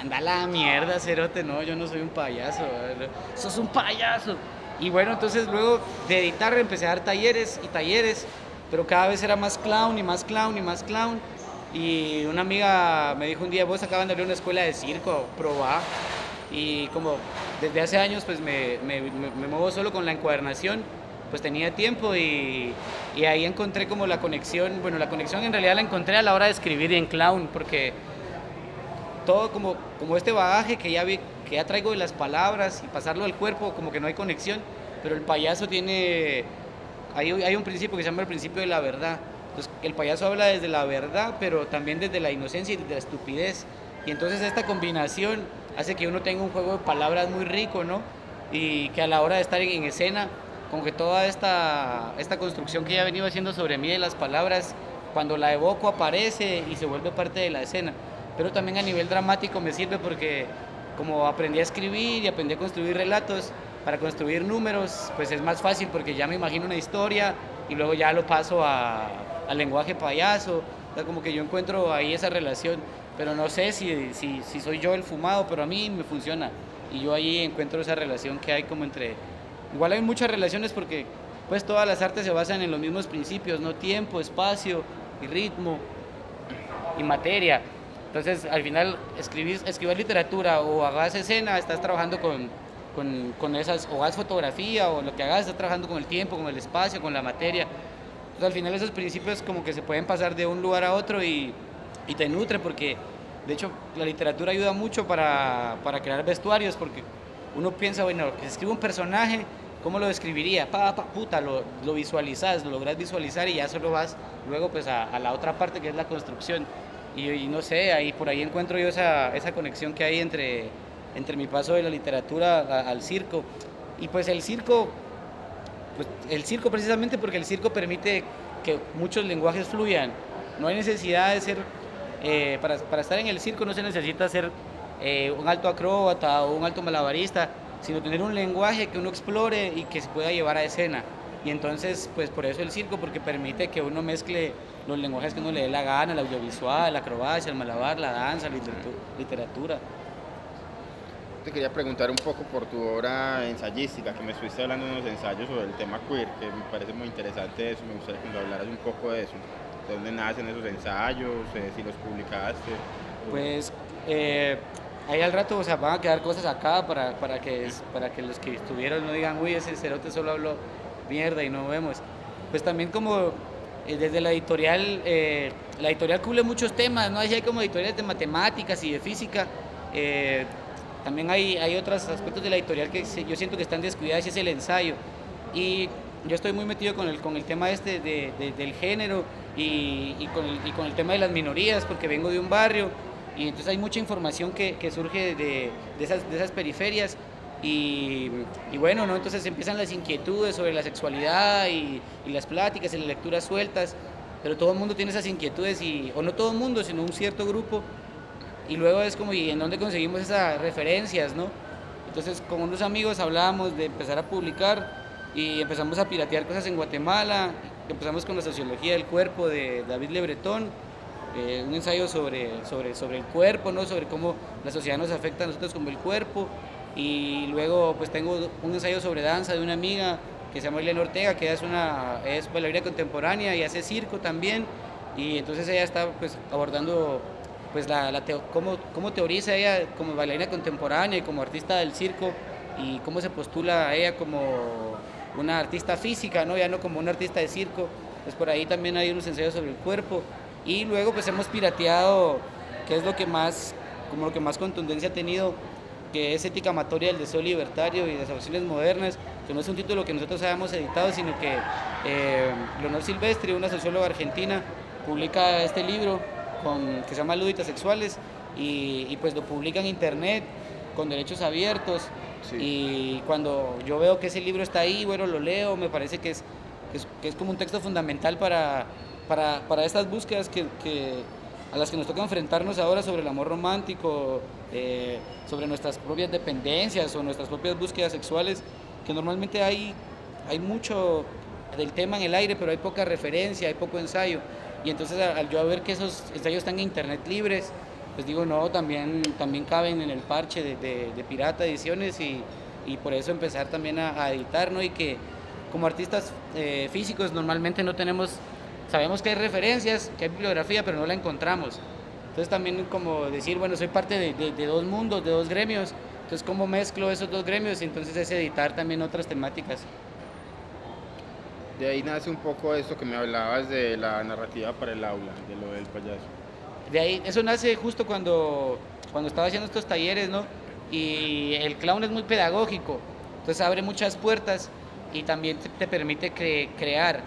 S2: anda a la mierda, cerote, no, yo no soy un payaso, sos un payaso. Y bueno, entonces luego de editar empecé a dar talleres y talleres, pero cada vez era más clown y más clown y más clown. Y una amiga me dijo un día, vos acaban de abrir una escuela de circo, probá. Y como desde hace años pues me muevo solo con la encuadernación, pues tenía tiempo y ahí encontré como la conexión. Bueno, la conexión en realidad la encontré a la hora de escribir en clown, porque todo como este bagaje que ya traigo de las palabras y pasarlo al cuerpo, como que no hay conexión, pero el payaso tiene, hay un principio que se llama el principio de la verdad. Entonces el payaso habla desde la verdad, pero también desde la inocencia y desde la estupidez. Y entonces esta combinación hace que uno tenga un juego de palabras muy rico, ¿no? Y que a la hora de estar en escena, como que toda esta construcción que ya he venido haciendo sobre mí de las palabras, cuando la evoco aparece y se vuelve parte de la escena. Pero también a nivel dramático me sirve porque como aprendí a escribir y aprendí a construir relatos, para construir números, pues es más fácil porque ya me imagino una historia y luego ya lo paso al lenguaje payaso. O sea, como que yo encuentro ahí esa relación, pero no sé si soy yo el fumado, pero a mí me funciona. Y yo ahí encuentro esa relación que hay como entre... Igual hay muchas relaciones porque pues todas las artes se basan en los mismos principios, ¿no? Tiempo, espacio y ritmo y materia. Entonces, al final, escribir literatura o hagas escena, estás trabajando con esas, o hagas fotografía o lo que hagas, estás trabajando con el tiempo, con el espacio, con la materia. Entonces, al final, esos principios como que se pueden pasar de un lugar a otro y te nutre porque, de hecho, la literatura ayuda mucho para crear vestuarios porque uno piensa, bueno, que escribe un personaje, ¿cómo lo describiría? Puta, lo visualizas, lo logras visualizar y ya solo vas luego pues a la otra parte que es la construcción. Y no sé, ahí por ahí encuentro yo esa conexión que hay entre mi paso de la literatura al circo. Y pues el circo precisamente porque el circo permite que muchos lenguajes fluyan. No hay necesidad de ser, para estar en el circo no se necesita ser un alto acróbata o un alto malabarista, sino tener un lenguaje que uno explore y que se pueda llevar a escena. Y entonces, pues por eso el circo, porque permite que uno mezcle los lenguajes que uno le dé la gana, el audiovisual, la acrobacia, el malabar, la danza, la literatura.
S1: Te quería preguntar un poco por tu obra ensayística, que me estuviste hablando de unos ensayos sobre el tema queer, que me parece muy interesante eso, me gustaría que nos hablaras un poco de eso. ¿De dónde nacen esos ensayos? Si los publicaste.
S2: Pues ahí al rato, o sea, van a quedar cosas acá para que los que estuvieron no digan, uy, ese cerote solo habló mierda y no vemos. Pues también como desde la editorial cubre muchos temas, ¿no? Ahí hay como editoriales de matemáticas y de física. También hay otros aspectos de la editorial que yo siento que están descuidados y es el ensayo. Y yo estoy muy metido con el tema del género y con el tema de las minorías, porque vengo de un barrio y entonces hay mucha información que surge de esas periferias. Y bueno, ¿no? Entonces empiezan las inquietudes sobre la sexualidad y las pláticas y las lecturas sueltas, pero todo el mundo tiene esas inquietudes, o no todo el mundo, sino un cierto grupo. Y luego es como, ¿y en dónde conseguimos esas referencias, no? Entonces con unos amigos hablábamos de empezar a publicar y empezamos a piratear cosas en Guatemala. Empezamos con la sociología del cuerpo de David Le Breton, un ensayo sobre el cuerpo, ¿no? Sobre cómo la sociedad nos afecta a nosotros como el cuerpo. Y luego pues tengo un ensayo sobre danza de una amiga que se llama Elena Ortega, que es bailarina contemporánea y hace circo también. Y entonces ella está pues abordando pues cómo teoriza ella como bailarina contemporánea y como artista del circo y cómo se postula ella como una artista física, ¿no? Ya no como una artista de circo. Pues por ahí también hay unos ensayos sobre el cuerpo. Y luego pues hemos pirateado, que es lo que más contundencia ha tenido, que es Ética Amatoria del Deseo Libertario y Desapariciones Modernas, que no es un título que nosotros hayamos editado, sino que Leonor Silvestre, una socióloga argentina, publica este libro que se llama Luditas Sexuales y pues lo publica en internet con derechos abiertos. Sí. Y cuando yo veo que ese libro está ahí, bueno, lo leo, me parece que es como un texto fundamental para estas búsquedas a las que nos toca enfrentarnos ahora sobre el amor romántico, sobre nuestras propias dependencias o nuestras propias búsquedas sexuales, que normalmente hay mucho del tema en el aire, pero hay poca referencia, hay poco ensayo. Y entonces al yo ver que esos ensayos están en internet libres, pues digo, no, también caben en el parche de Pirata Ediciones y por eso empezar también a editar, ¿no? Y que como artistas físicos normalmente no tenemos, sabemos que hay referencias, que hay bibliografía, pero no la encontramos. Entonces también como decir, bueno, soy parte de dos mundos, de dos gremios, entonces cómo mezclo esos dos gremios y entonces es editar también otras temáticas.
S1: De ahí nace un poco esto que me hablabas de la narrativa para el aula, de lo del payaso.
S2: De ahí, eso nace justo cuando estaba haciendo estos talleres, ¿no? Y el clown es muy pedagógico, entonces abre muchas puertas y también te permite crear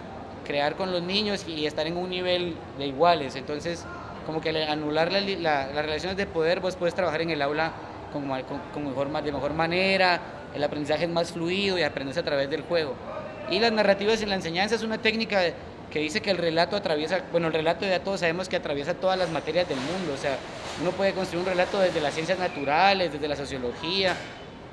S2: con los niños y estar en un nivel de iguales. Entonces, como que al anular las relaciones de poder, vos puedes trabajar en el aula de mejor manera, el aprendizaje es más fluido y aprendes a través del juego. Y las narrativas en la enseñanza es una técnica que dice que el relato atraviesa, bueno, el relato ya todos sabemos que atraviesa todas las materias del mundo, o sea, uno puede construir un relato desde las ciencias naturales, desde la sociología,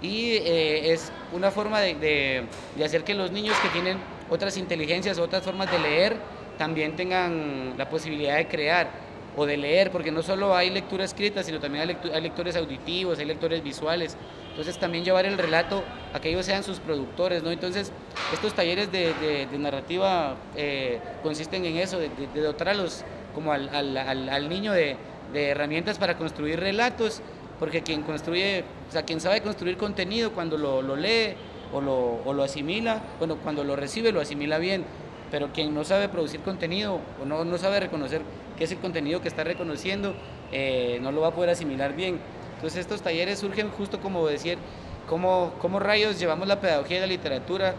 S2: y es una forma de hacer que los niños que tienen otras inteligencias, otras formas de leer, también tengan la posibilidad de crear o de leer, porque no solo hay lectura escrita, sino también hay lectores auditivos, hay lectores visuales. Entonces también llevar el relato a que ellos sean sus productores, ¿no? Entonces estos talleres de narrativa consisten en eso, de dotar como al niño de herramientas para construir relatos, porque quien construye, o sea, quien sabe construir contenido cuando lo lee o lo asimila, bueno, cuando lo recibe lo asimila bien, pero quien no sabe producir contenido o no sabe reconocer qué es el contenido que está reconociendo, no lo va a poder asimilar bien. Entonces estos talleres surgen justo como decir, cómo rayos llevamos la pedagogía de la literatura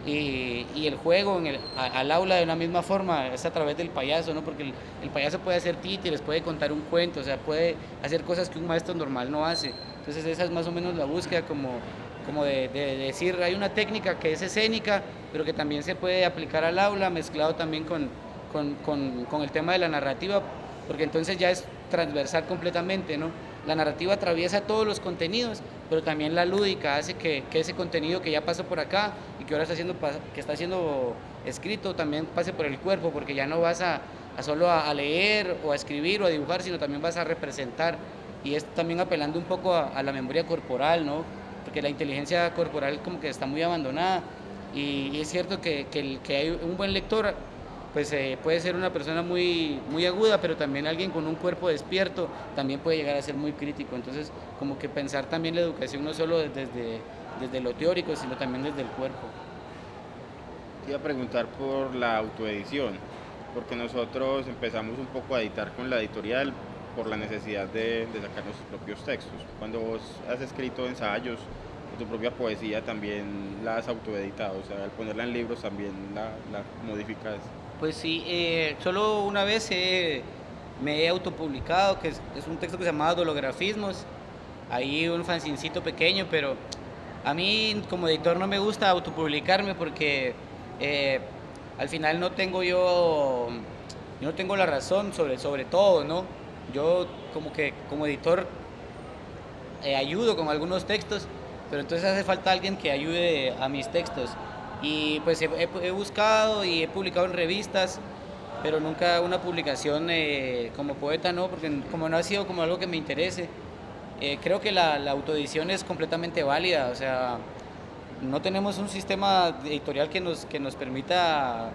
S2: y el juego al aula de una misma forma, es a través del payaso, ¿no? Porque el payaso puede hacer títeres, puede contar un cuento, o sea, puede hacer cosas que un maestro normal no hace. Entonces esa es más o menos la búsqueda como de decir, hay una técnica que es escénica, pero que también se puede aplicar al aula, mezclado también con el tema de la narrativa, porque entonces ya es transversal completamente, ¿no? La narrativa atraviesa todos los contenidos, pero también la lúdica hace que ese contenido que ya pasó por acá y que ahora está siendo escrito también pase por el cuerpo, porque ya no vas a solo a leer o a escribir o a dibujar, sino también vas a representar. Y es también apelando un poco a la memoria corporal, ¿no? Porque la inteligencia corporal como que está muy abandonada y es cierto que hay un buen lector pues puede ser una persona muy aguda, pero también alguien con un cuerpo despierto también puede llegar a ser muy crítico. Entonces, como que pensar también la educación no solo desde lo teórico, sino también desde el cuerpo.
S1: Te iba a preguntar por la autoedición, porque nosotros empezamos un poco a editar con la editorial por la necesidad de sacar nuestros propios textos. Cuando vos has escrito ensayos o tu propia poesía, también la has autoeditado, o sea, al ponerla en libros también la modificas.
S2: Pues sí, solo una vez me he autopublicado, que es un texto que se llamaba Dolografismos, ahí un fanzincito pequeño, pero a mí como editor no me gusta autopublicarme porque al final yo no tengo la razón sobre todo, ¿no? Yo como editor ayudo con algunos textos, pero entonces hace falta alguien que ayude a mis textos. Y pues he buscado y he publicado en revistas, pero nunca una publicación como poeta, ¿no? Porque como no ha sido como algo que me interese. Creo que la autoedición es completamente válida, o sea, no tenemos un sistema editorial que nos permita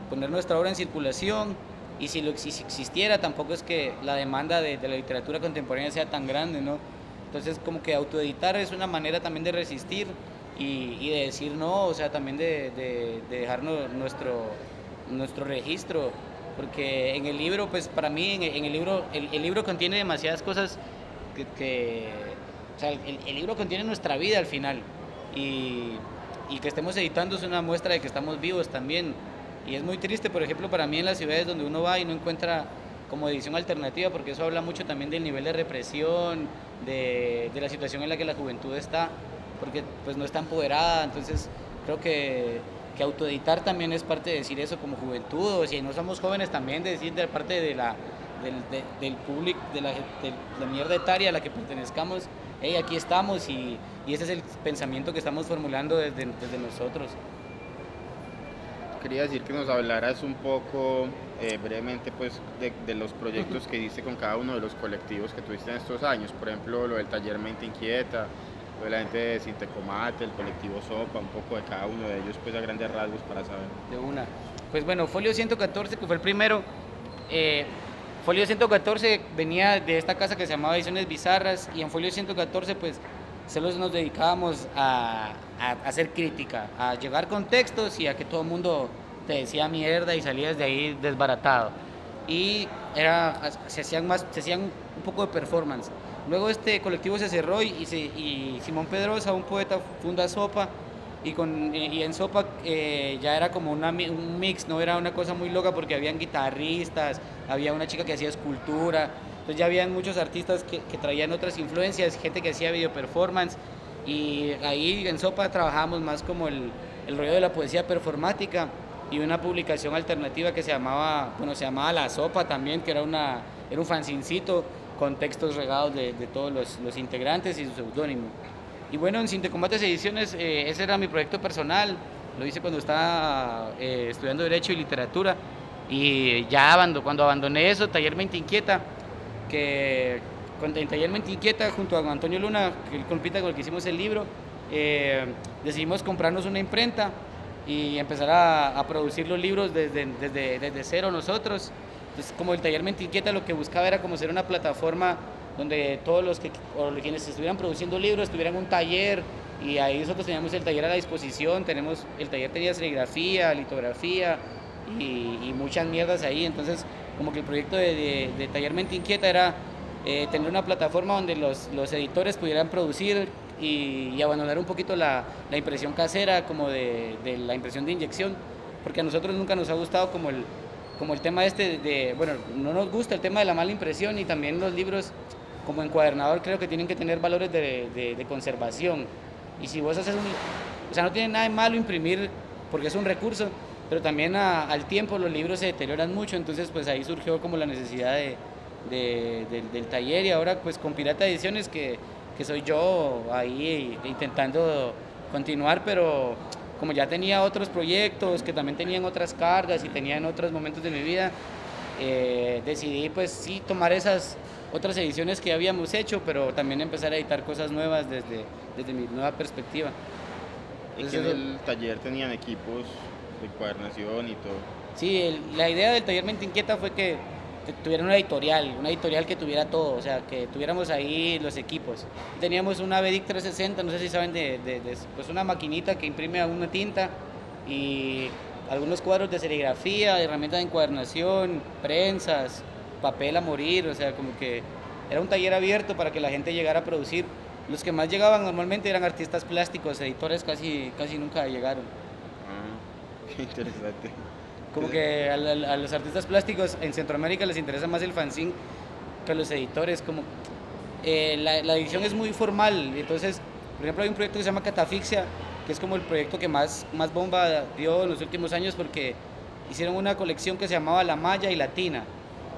S2: poner nuestra obra en circulación, y si existiera tampoco es que la demanda de la literatura contemporánea sea tan grande, ¿no? Entonces como que autoeditar es una manera también de resistir y de decir no, o sea, también de dejar nuestro registro, porque en el libro, pues para mí en el libro contiene demasiadas cosas o sea, el libro contiene nuestra vida al final, y que estemos editando es una muestra de que estamos vivos también, y es muy triste, por ejemplo, para mí en las ciudades donde uno va y no encuentra como edición alternativa, porque eso habla mucho también del nivel de represión, de la situación en la que la juventud está, porque pues no está empoderada. Entonces creo que autoeditar también es parte de decir eso como juventud, o si no somos jóvenes también de decir de parte del público, de la mierda etaria a la que pertenezcamos, hey, aquí estamos, y ese es el pensamiento que estamos formulando desde nosotros.
S1: quería decir que nos hablaras un poco brevemente pues de los proyectos que hiciste con cada uno de los colectivos que tuviste en estos años, por ejemplo lo del taller Mente Inquieta, lo de la gente de Sintecomate, el colectivo Sopa, un poco de cada uno de ellos pues a grandes rasgos para saber.
S2: De una. Pues bueno, Folio 114, que fue el primero, Folio 114 venía de esta casa que se llamaba Ediciones Bizarras, y en Folio 114 pues solo nos dedicábamos a hacer crítica, a llevar contextos y a que todo el mundo te decía mierda y salías de ahí desbaratado. Y se hacían un poco de performance. Luego este colectivo se cerró y Simón Pedrosa, un poeta, funda Sopa, y en Sopa ya era como un mix, no era una cosa muy loca porque habían guitarristas, había una chica que hacía escultura, entonces ya habían muchos artistas que traían otras influencias, gente que hacía video performance, y ahí en Sopa trabajábamos más como el rollo de la poesía performática y una publicación alternativa que se llamaba La Sopa también, que era un fanzincito con textos regados de todos los integrantes y su seudónimo. Y bueno, en Sintecombates Ediciones, ese era mi proyecto personal, lo hice cuando estaba estudiando Derecho y Literatura, y ya cuando abandoné eso, Taller Mente Inquieta, en Taller Mente Inquieta, junto a Antonio Luna, el compita con el que hicimos el libro, decidimos comprarnos una imprenta y empezar a producir los libros desde cero nosotros. Entonces, como el Taller Mente Inquieta lo que buscaba era como ser una plataforma donde todos quienes estuvieran produciendo libros tuvieran un taller, y ahí nosotros teníamos el taller a la disposición, el taller tenía serigrafía, litografía y muchas mierdas ahí. Entonces como que el proyecto de Taller Mente Inquieta era tener una plataforma donde los editores pudieran producir y abandonar un poquito la impresión casera, como de la impresión de inyección, porque a nosotros nunca nos ha gustado como el tema bueno, no nos gusta el tema de la mala impresión, y también los libros como encuadernador creo que tienen que tener valores de conservación. Y si vos haces o sea, no tiene nada de malo imprimir porque es un recurso, pero también al tiempo los libros se deterioran mucho, entonces pues ahí surgió como la necesidad del taller, y ahora pues con Pirata Ediciones que soy yo ahí intentando continuar, pero como ya tenía otros proyectos que también tenían otras cargas y tenían otros momentos de mi vida, decidí pues sí tomar esas otras ediciones que habíamos hecho, pero también empezar a editar cosas nuevas desde mi nueva perspectiva.
S1: Y que en el taller tenían equipos de encuadernación y todo.
S2: Sí, la idea del Taller Mente Inquieta fue que tuviera una editorial que tuviera todo, o sea, que tuviéramos ahí los equipos. Teníamos una Vedic 360, no sé si saben, pues una maquinita que imprime a una tinta, y algunos cuadros de serigrafía, herramientas de encuadernación, prensas, papel a morir, o sea, como que era un taller abierto para que la gente llegara a producir. Los que más llegaban normalmente eran artistas plásticos, editores casi nunca llegaron.
S1: Ah, qué interesante.
S2: Como que a los artistas plásticos en Centroamérica les interesa más el fanzine que a los editores, como la edición es muy formal. Entonces, por ejemplo, hay un proyecto que se llama Catafixia, que es como el proyecto que más bomba dio en los últimos años, porque hicieron una colección que se llamaba La Maya y Latina.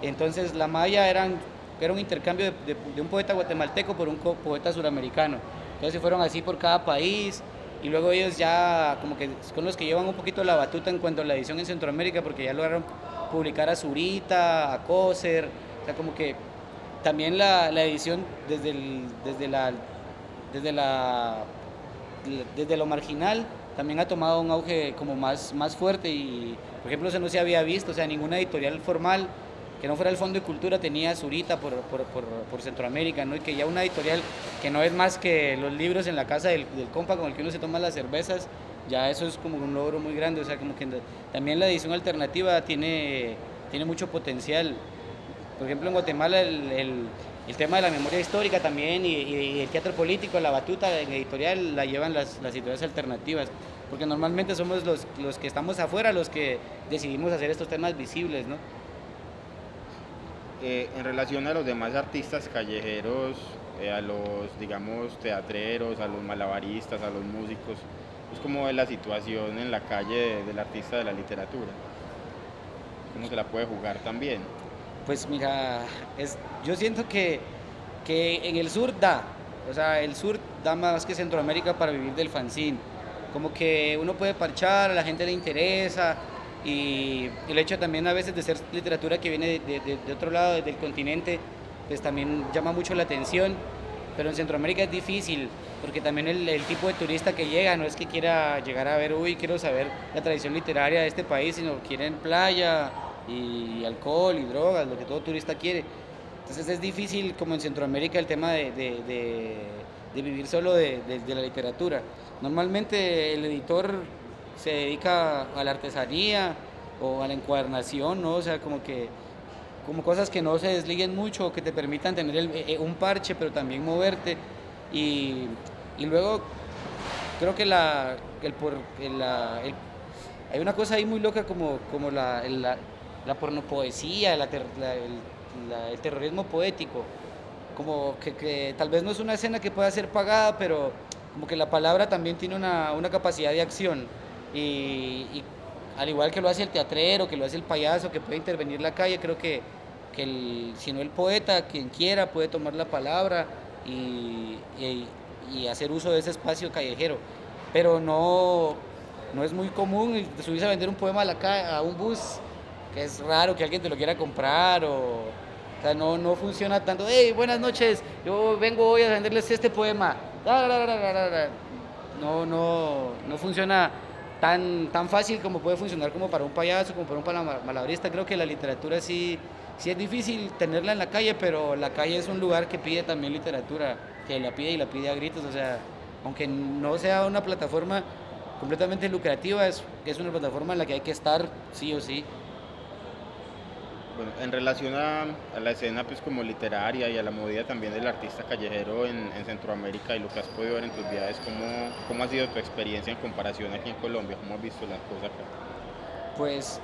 S2: Entonces la Maya era un intercambio de un poeta guatemalteco por un poeta suramericano. Entonces se fueron así por cada país, y luego ellos ya como que son los que llevan un poquito la batuta en cuanto a la edición en Centroamérica, porque ya lograron publicar a Zurita, a Coser, o sea, como que también la edición desde lo marginal también ha tomado un auge como más fuerte, y por ejemplo eso no se había visto, o sea, ninguna editorial formal que no fuera el Fondo de Cultura tenía Zurita por Centroamérica, ¿no? Y que ya una editorial que no es más que los libros en la casa del compa con el que uno se toma las cervezas, ya eso es como un logro muy grande, o sea, como que también la edición alternativa tiene mucho potencial. Por ejemplo, en Guatemala el tema de la memoria histórica también, y el teatro político, la batuta en editorial la llevan las editoriales alternativas, porque normalmente somos los que estamos afuera los que decidimos hacer estos temas visibles, ¿no?
S1: En relación a los demás artistas callejeros, a los, digamos, teatreros, a los malabaristas, a los músicos, pues ¿cómo es la situación en la calle del artista de la literatura? ¿Cómo se la puede jugar también?
S2: Pues mira, yo siento que en el sur o sea, el sur da más que Centroamérica para vivir del fanzine. Como que uno puede parchar, a la gente le interesa, y el hecho también a veces de ser literatura que viene de otro lado del continente, pues también llama mucho la atención, pero en Centroamérica es difícil, porque también el tipo de turista que llega no es que quiera llegar a ver, uy, quiero saber la tradición literaria de este país, sino quieren playa y alcohol y drogas, lo que todo turista quiere. Entonces es difícil, como en Centroamérica, el tema de vivir solo de la literatura. Normalmente el editor se dedica a la artesanía o a la encuadernación, ¿no? O sea, como cosas que no se desliguen mucho, que te permitan tener un parche, pero también moverte. Y, y luego creo que hay una cosa ahí muy loca como la pornopoesía, el terrorismo poético, como que tal vez no es una escena que pueda ser pagada, pero como que la palabra también tiene una capacidad de acción. Y al igual que lo hace el teatrero, que lo hace el payaso, que puede intervenir la calle, creo que si no el poeta, quien quiera, puede tomar la palabra y hacer uso de ese espacio callejero. Pero no es muy común subirse a vender un poema a un bus, que es raro que alguien te lo quiera comprar o sea, no funciona tanto. Hey, buenas noches, yo vengo hoy a venderles este poema. No funciona tan fácil como puede funcionar como para un payaso, como para un malabarista. Creo que la literatura sí es difícil tenerla en la calle, pero la calle es un lugar que pide también literatura, que la pide y la pide a gritos. O sea, aunque no sea una plataforma completamente lucrativa, es una plataforma en la que hay que estar sí o sí.
S1: Bueno, en relación a la escena pues como literaria y a la movida también del artista callejero en Centroamérica y lo que has podido ver en tus viajes, ¿cómo ha sido tu experiencia en comparación aquí en Colombia? ¿Cómo has visto las cosas acá?
S2: Pues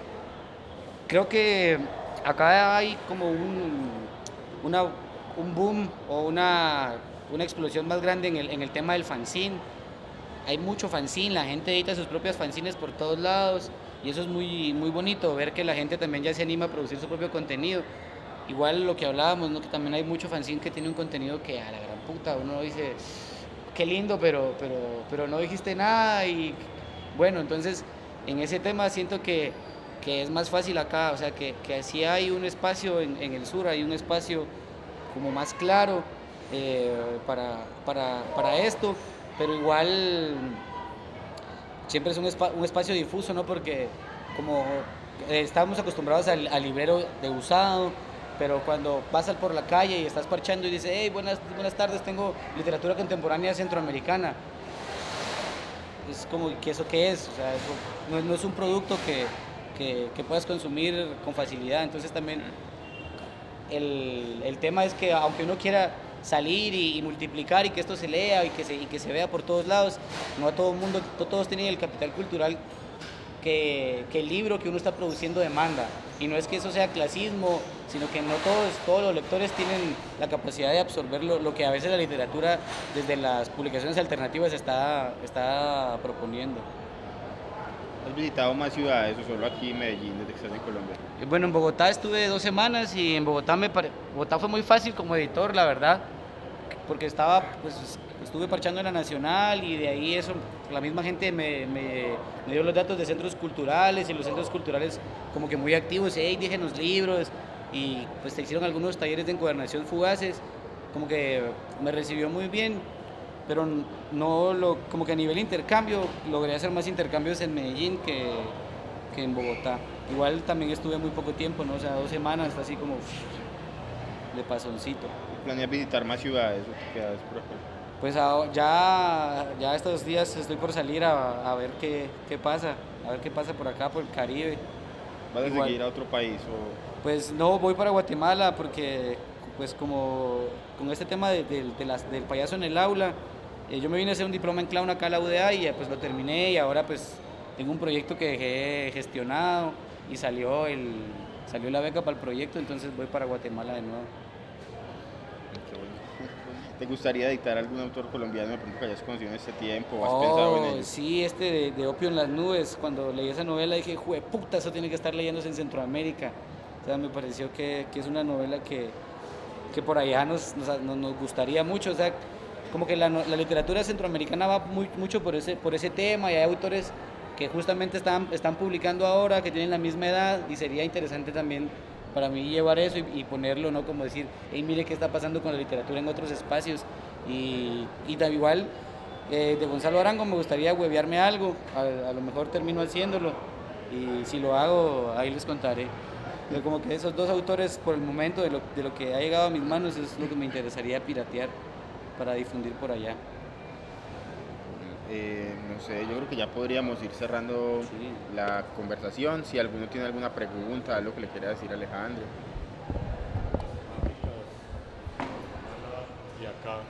S2: creo que acá hay como un boom o una explosión más grande en el tema del fanzine. Hay mucho fanzine, la gente edita sus propias fanzines por todos lados y eso es muy bonito, ver que la gente también ya se anima a producir su propio contenido. Igual lo que hablábamos, ¿no? Que también hay mucho fanzine que tiene un contenido que a la gran puta uno dice, qué lindo, pero no dijiste nada y bueno, entonces en ese tema siento que es más fácil acá, o sea, que sí hay un espacio en el sur, hay un espacio como más claro para esto, pero igual siempre es un espacio difuso, ¿no? Porque como estábamos acostumbrados al librero de usado, pero cuando pasas por la calle y estás parchando y dices, hey, buenas tardes, tengo literatura contemporánea centroamericana, es como, ¿que eso qué es? O sea, eso no es un producto que puedas consumir con facilidad, entonces también el tema es que aunque uno quiera salir y multiplicar y que esto se lea y que se vea por todos lados, no a todo el mundo, todos tienen el capital cultural que el libro que uno está produciendo demanda. Y no es que eso sea clasismo, sino que no todos los lectores tienen la capacidad de absorber lo que a veces la literatura desde las publicaciones alternativas está proponiendo.
S1: ¿Has visitado más ciudades o solo aquí en Medellín desde que estás en Colombia?
S2: Bueno, en Bogotá estuve 2 semanas y en Bogotá fue muy fácil como editor, la verdad, porque estuve parchando en la Nacional y de ahí eso, la misma gente me dio los datos de centros culturales y los centros culturales como que muy activos, hey, déjenos libros y pues se hicieron algunos talleres de encuadernación fugaces, como que me recibió muy bien, pero como que a nivel intercambio logré hacer más intercambios en Medellín que en Bogotá. Igual también estuve muy poco tiempo, ¿no? O sea, 2 semanas, así como de pasoncito.
S1: ¿Planeas visitar más ciudades o te quedas por acá?
S2: Pues ya estos días estoy por salir a ver qué pasa, a ver qué pasa por acá, por el Caribe.
S1: ¿Vas a seguir a otro país o...?
S2: Pues no, voy para Guatemala porque pues como con este tema del payaso en el aula, yo me vine a hacer un diploma en clown acá a la UDA y pues lo terminé y ahora pues tengo un proyecto que dejé gestionado y salió la beca para el proyecto, entonces voy para Guatemala de nuevo.
S1: Qué bueno. ¿Te gustaría editar algún autor colombiano de pronto que hayas conocido en este tiempo o has pensado en ello?
S2: Sí, de Opio en las nubes, cuando leí esa novela dije, jueputa, eso tiene que estar leyéndose en Centroamérica. O sea, me pareció que es una novela que por allá nos gustaría mucho, o sea, como que la literatura centroamericana va mucho por ese tema y hay autores que justamente están publicando ahora, que tienen la misma edad, y sería interesante también para mí llevar eso y ponerlo, ¿no? Como decir, hey, mire qué está pasando con la literatura en otros espacios. Y igual, de Gonzalo Arango me gustaría huevearme algo, a lo mejor termino haciéndolo, y si lo hago, ahí les contaré. Pero como que esos dos autores, por el momento, de lo que ha llegado a mis manos, es lo que me interesaría piratear para difundir por allá.
S1: No sé, yo creo que ya podríamos ir cerrando la conversación. Si alguno tiene alguna pregunta, algo que le quiera decir a Alejandro.
S3: Y acá,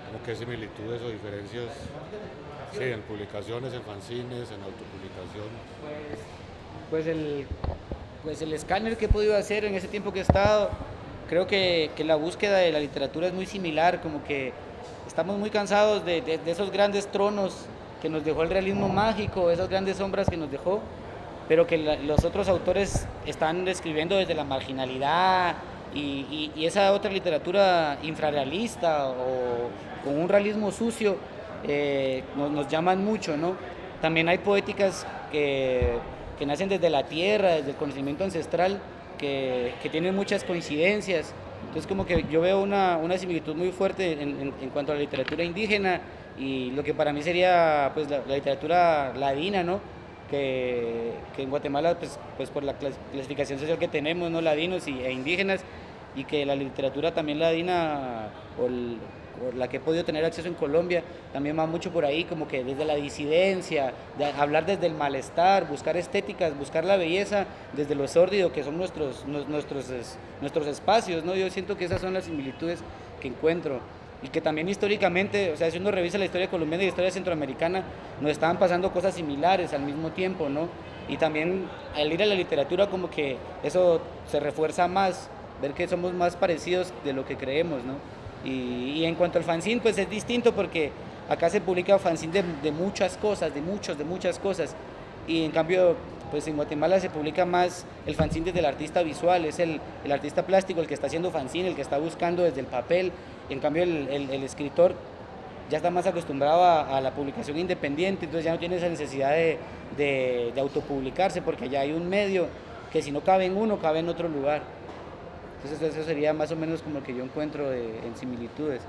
S3: ¿cómo qué similitudes o diferencias? Sí, en publicaciones, en fanzines, en autopublicación.
S2: Pues el escáner que he podido hacer en ese tiempo que he estado, creo que la búsqueda de la literatura es muy similar, como que estamos muy cansados de esos grandes tronos que nos dejó el realismo mágico, esas grandes sombras que nos dejó, pero que los otros autores están describiendo desde la marginalidad y esa otra literatura infrarrealista o con un realismo sucio nos llaman mucho, ¿no? También hay poéticas que nacen desde la tierra, desde el conocimiento ancestral, que tienen muchas coincidencias. Entonces como que yo veo una similitud muy fuerte en cuanto a la literatura indígena y lo que para mí sería pues la literatura ladina, ¿no? Que en Guatemala pues por la clasificación social que tenemos, ¿no? Ladinos e indígenas, y que la literatura también ladina o la que he podido tener acceso en Colombia también va mucho por ahí, como que desde la disidencia, de hablar desde el malestar, buscar estéticas, buscar la belleza desde lo sórdido que son nuestros espacios, ¿no? Yo siento que esas son las similitudes que encuentro y que también históricamente, o sea, si uno revisa la historia colombiana y la historia centroamericana, nos estaban pasando cosas similares al mismo tiempo, ¿no? Y también al ir a la literatura como que eso se refuerza más, ver que somos más parecidos de lo que creemos, ¿no? Y en cuanto al fanzine, pues es distinto porque acá se publica fanzine de muchas cosas, de muchas cosas. Y en cambio, pues en Guatemala se publica más el fanzine desde el artista visual, es el artista plástico el que está haciendo fanzine, el que está buscando desde el papel. Y en cambio el escritor ya está más acostumbrado a la publicación independiente, entonces ya no tiene esa necesidad de autopublicarse porque ya hay un medio que si no cabe en uno, cabe en otro lugar. Entonces eso sería más o menos como lo que yo encuentro en similitudes.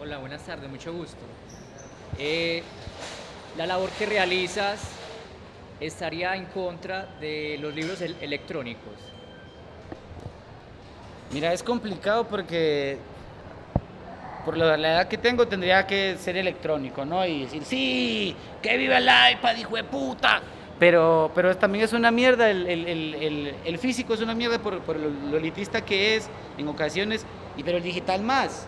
S4: Hola, buenas tardes, mucho gusto. La labor que realizas estaría en contra de los libros electrónicos.
S2: Mira, es complicado porque por la edad que tengo tendría que ser electrónico, ¿no? Y decir, sí, que viva el iPad, hijo de puta. Pero también es una mierda, el físico es una mierda por lo elitista que es en ocasiones, pero el digital más.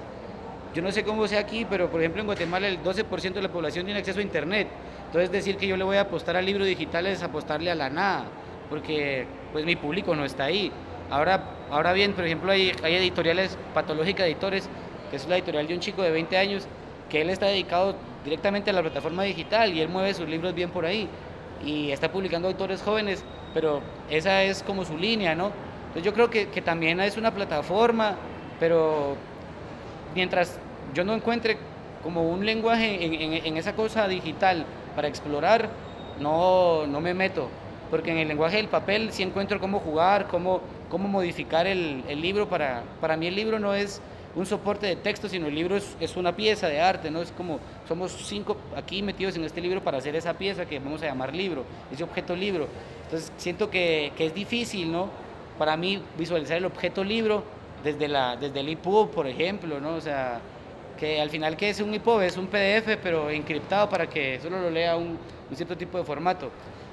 S2: Yo no sé cómo sea aquí, pero por ejemplo en Guatemala el 12% de la población tiene acceso a internet. Entonces decir que yo le voy a apostar al libro digital es apostarle a la nada, porque pues mi público no está ahí. Ahora bien, por ejemplo hay editoriales, Patológica Editores, que es la editorial de un chico de 20 años, que él está dedicado directamente a la plataforma digital y él mueve sus libros bien por ahí. Y está publicando autores jóvenes, pero esa es como su línea, ¿no? Entonces yo creo que también es una plataforma, pero mientras yo no encuentre como un lenguaje en esa cosa digital para explorar, no me meto, porque en el lenguaje del papel sí encuentro cómo jugar, cómo modificar el libro. Para mí el libro no es un soporte de texto, sino el libro es una pieza de arte, ¿no? Es como, somos 5 aquí metidos en este libro para hacer esa pieza que vamos a llamar libro, ese objeto libro. Entonces siento que es difícil, ¿no? Para mí visualizar el objeto libro desde el EPUB, por ejemplo, ¿no? O sea, que al final que es un EPUB, es un PDF, pero encriptado para que solo lo lea un cierto tipo de formato.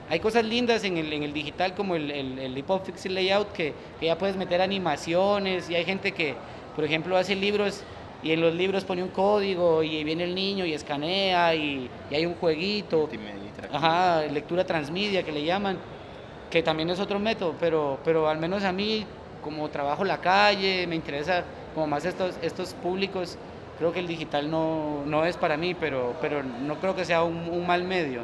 S2: Hay cosas lindas en el digital como el EPUB Fixed Layout, que ya puedes meter animaciones, y hay gente que por ejemplo hace libros y en los libros pone un código y viene el niño y escanea y hay un jueguito, lectura transmedia que le llaman, que también es otro método, pero al menos a mí como trabajo la calle, me interesa como más estos públicos, creo que el digital no es para mí, pero no creo que sea un mal medio.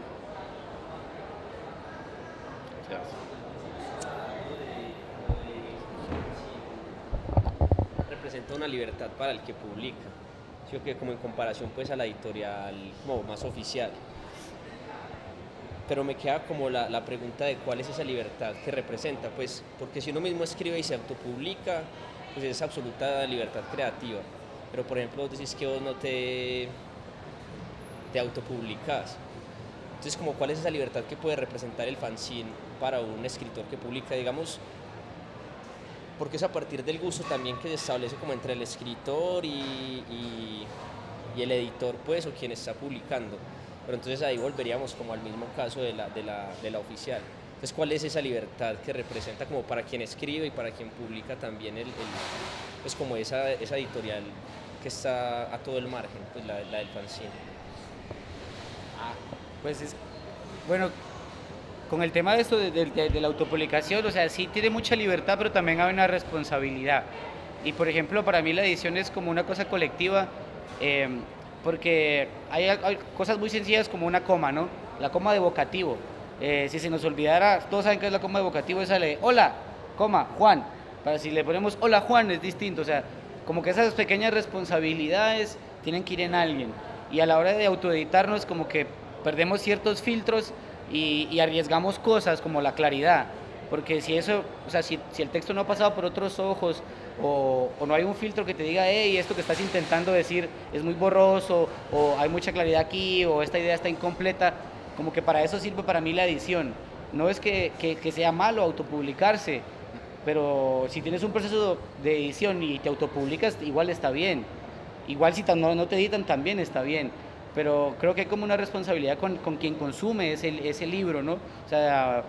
S5: Representa una libertad para el que publica. ¿sí? O que como en comparación pues a la editorial como más oficial. Pero me queda como la pregunta de cuál es esa libertad que representa, pues porque si uno mismo escribe y se autopublica, pues es absoluta libertad creativa. Pero por ejemplo vos decís que vos no te autopublicás. Entonces, como cuál es esa libertad que puede representar el fanzine para un escritor que publica, digamos, porque es a partir del gusto también que se establece como entre el escritor y el editor, pues, o quien está publicando. Pero entonces ahí volveríamos como al mismo caso de la oficial. Entonces, ¿cuál es esa libertad que representa como para quien escribe y para quien publica también pues como esa editorial que está a todo el margen, pues la del fanzine?
S2: Pues bueno, con el tema de esto de la autopublicación, o sea, sí tiene mucha libertad, pero también hay una responsabilidad. Y por ejemplo, para mí la edición es como una cosa colectiva, porque hay cosas muy sencillas como una coma, ¿no? La coma de vocativo. Si se nos olvidara, todos saben que es la coma de vocativo, esa de hola, coma, Juan. Para si le ponemos hola Juan es distinto, o sea, como que esas pequeñas responsabilidades tienen que ir en alguien. Y a la hora de autoeditarnos como que perdemos ciertos filtros y arriesgamos cosas como la claridad. Porque si eso, o sea, si el texto no ha pasado por otros ojos o no hay un filtro que te diga, hey, esto que estás intentando decir es muy borroso, o hay mucha claridad aquí, o esta idea está incompleta, como que para eso sirve para mí la edición. No es que sea malo autopublicarse, pero si tienes un proceso de edición y te autopublicas, igual está bien. Igual si no te editan, también está bien. Pero creo que hay como una responsabilidad con quien consume ese libro, ¿no? O sea,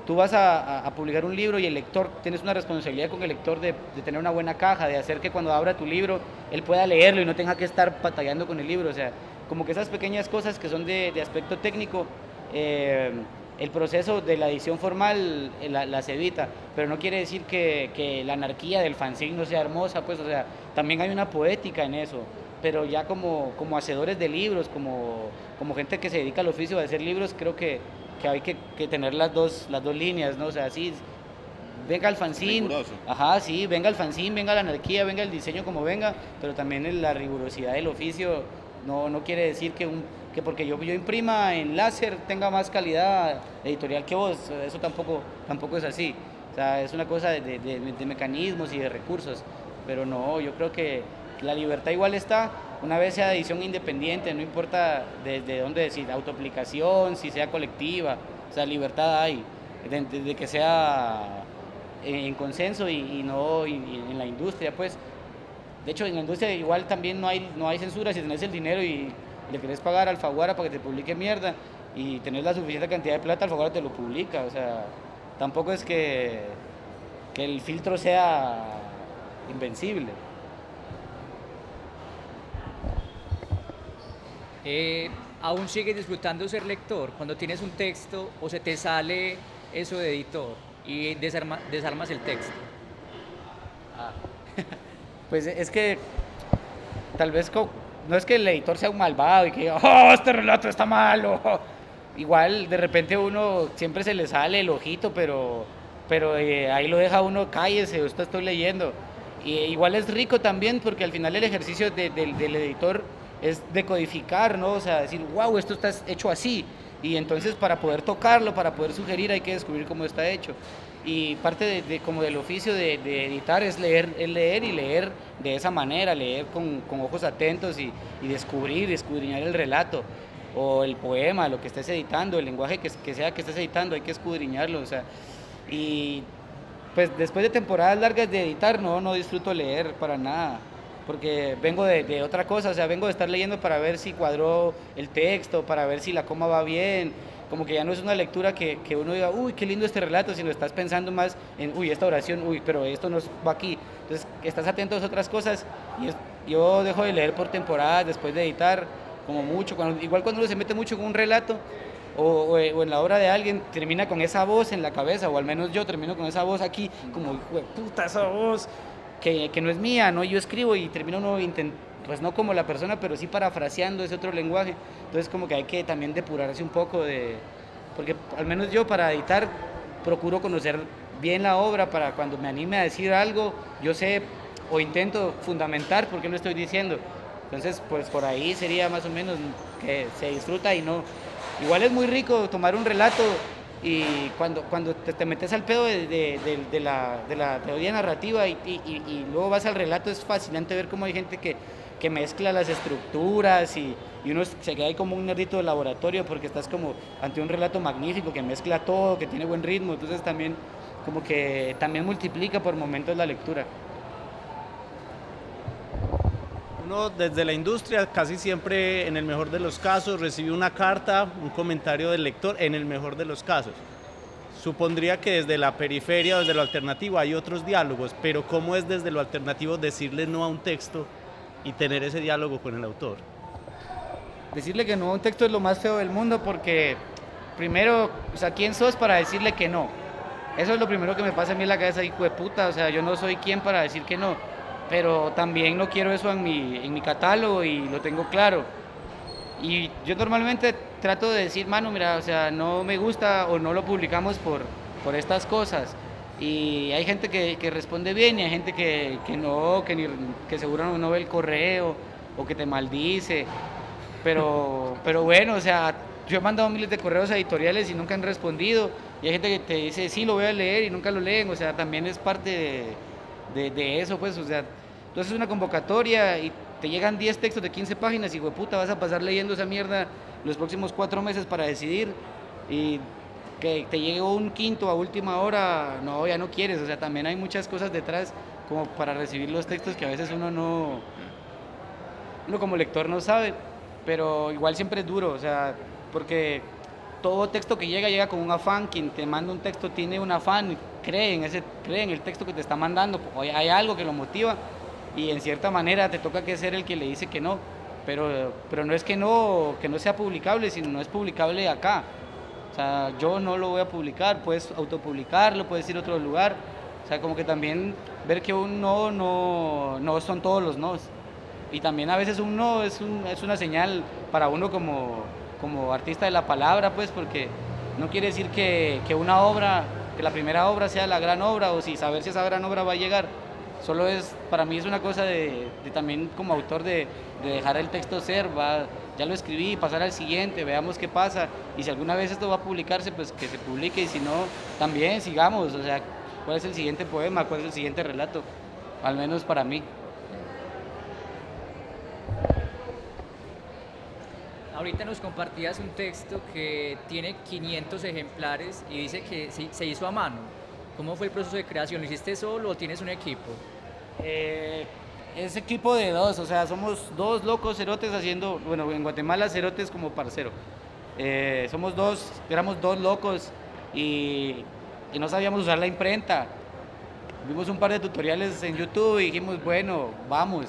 S2: tú vas a publicar un libro y el lector, tienes una responsabilidad con el lector de tener una buena caja, de hacer que cuando abra tu libro, él pueda leerlo y no tenga que estar batallando con el libro. O sea, como que esas pequeñas cosas que son de aspecto técnico, el proceso de la edición formal las evita, pero no quiere decir que la anarquía del fanzine no sea hermosa, pues, o sea, también hay una poética en eso, pero ya como hacedores de libros, como gente que se dedica al oficio de hacer libros, creo que hay que tener las dos líneas, ¿no? O sea, sí, venga el fanzine,
S1: riguroso.
S2: Ajá, sí, venga el fanzine, venga la anarquía, venga el diseño como venga, pero también la rigurosidad del oficio no quiere decir que porque yo imprima en láser tenga más calidad editorial que vos, eso tampoco es así. O sea, es una cosa de mecanismos y de recursos, pero no, yo creo que la libertad igual está, una vez sea edición independiente, no importa desde dónde decir, autoaplicación, si sea colectiva, o sea, libertad hay, de que sea en consenso y no y en la industria, pues. De hecho, en la industria igual también no hay censura, si tenés el dinero y le querés pagar a Alfaguara para que te publique mierda y tenés la suficiente cantidad de plata, Alfaguara te lo publica, o sea, tampoco es que el filtro sea invencible.
S4: ¿Aún sigues disfrutando ser lector cuando tienes un texto o se te sale eso de editor y desarmas el texto?
S2: Pues es que tal vez no es que el editor sea un malvado y que oh, este relato está malo. Igual de repente uno siempre se le sale el ojito, pero ahí lo deja uno, cállese, esto estoy leyendo. Y igual es rico también porque al final el ejercicio del editor es decodificar, ¿no? O sea, decir, wow, esto está hecho así. Y entonces para poder tocarlo, para poder sugerir, hay que descubrir cómo está hecho. Y parte como del oficio de editar es leer y leer de esa manera, leer con ojos atentos y escudriñar el relato o el poema, lo que estés editando, el lenguaje que sea que estés editando, hay que escudriñarlo, o sea, y pues después de temporadas largas de editar no disfruto leer para nada, porque vengo de otra cosa, o sea, vengo de estar leyendo para ver si cuadró el texto, para ver si la coma va bien, como que ya no es una lectura que uno diga, uy, qué lindo este relato, sino estás pensando más en, uy, esta oración, uy, pero esto no va aquí. Entonces, estás atento a otras cosas y yo dejo de leer por temporadas después de editar, como mucho, igual cuando uno se mete mucho con un relato o en la obra de alguien, termina con esa voz en la cabeza, o al menos yo termino con esa voz aquí, como, hijo de puta, esa voz que no es mía, ¿no? Yo escribo y termino uno pues no como la persona, pero sí parafraseando ese otro lenguaje. Entonces como que hay que también depurarse un poco porque al menos yo para editar procuro conocer bien la obra para cuando me anime a decir algo, yo sé o intento fundamentar por qué lo estoy diciendo. Entonces, pues por ahí sería más o menos que se disfruta y no. Igual es muy rico tomar un relato y cuando te metes al pedo de la teoría narrativa y luego vas al relato, es fascinante ver cómo hay gente que mezcla las estructuras y uno se queda ahí como un nerdito de laboratorio porque estás como ante un relato magnífico que mezcla todo, que tiene buen ritmo, entonces también como que también multiplica por momentos la lectura.
S6: Uno desde la industria casi siempre, en el mejor de los casos, recibe una carta, un comentario del lector, en el mejor de los casos. Supondría que desde la periferia o desde lo alternativo hay otros diálogos, pero ¿cómo es desde lo alternativo decirle no a un texto y tener ese diálogo con el autor?
S2: Decirle que no a un texto es lo más feo del mundo porque primero, o sea, ¿quién sos para decirle que no? Eso es lo primero que me pasa a mí en la cabeza, hijo de puta, o sea, yo no soy quien para decir que no, pero también no quiero eso en mi catálogo y lo tengo claro. Y yo normalmente trato de decir, mano, mira, o sea, no me gusta o no lo publicamos por estas cosas. Y hay gente que responde bien y hay gente que no, que seguro no ve el correo o que te maldice. Pero bueno, o sea, yo he mandado miles de correos a editoriales y nunca han respondido. Y hay gente que te dice, sí, lo voy a leer y nunca lo leen. O sea, también es parte de eso, pues, o sea, tú haces una convocatoria y te llegan 10 textos de 15 páginas y, güey, puta, vas a pasar leyendo esa mierda los próximos 4 meses para decidir y que te llegue un quinto a última hora, no, ya no quieres, o sea, también hay muchas cosas detrás como para recibir los textos que a veces uno como lector no sabe, pero igual siempre es duro, o sea, porque todo texto que llega con un afán, quien te manda un texto tiene un afán, cree en el texto que te está mandando, hay algo que lo motiva y en cierta manera te toca que ser el que le dice que no, pero no es que no sea publicable, sino no es publicable acá. O sea, yo no lo voy a publicar, puedes autopublicarlo, puedes ir a otro lugar. O sea, como que también ver que un no son todos los nos. Y también a veces un no es una señal para uno como artista de la palabra, pues, porque no quiere decir que una obra, que la primera obra sea la gran obra, o si saber si esa gran obra va a llegar. Solo para mí es una cosa de también como autor de dejar el texto ser, ya lo escribí, pasar al siguiente, veamos qué pasa, y si alguna vez esto va a publicarse, pues que se publique, y si no, también sigamos, o sea, cuál es el siguiente poema, cuál es el siguiente relato, al menos para mí.
S4: Ahorita nos compartías un texto que tiene 500 ejemplares y dice que se hizo a mano. ¿Cómo fue el proceso de creación? ¿Lo hiciste solo o tienes un equipo?
S2: Es equipo de dos, o sea, somos dos locos cerotes haciendo, bueno, en Guatemala cerotes como parcero. Éramos dos locos y no sabíamos usar la imprenta. Vimos un par de tutoriales en YouTube y dijimos, bueno, vamos.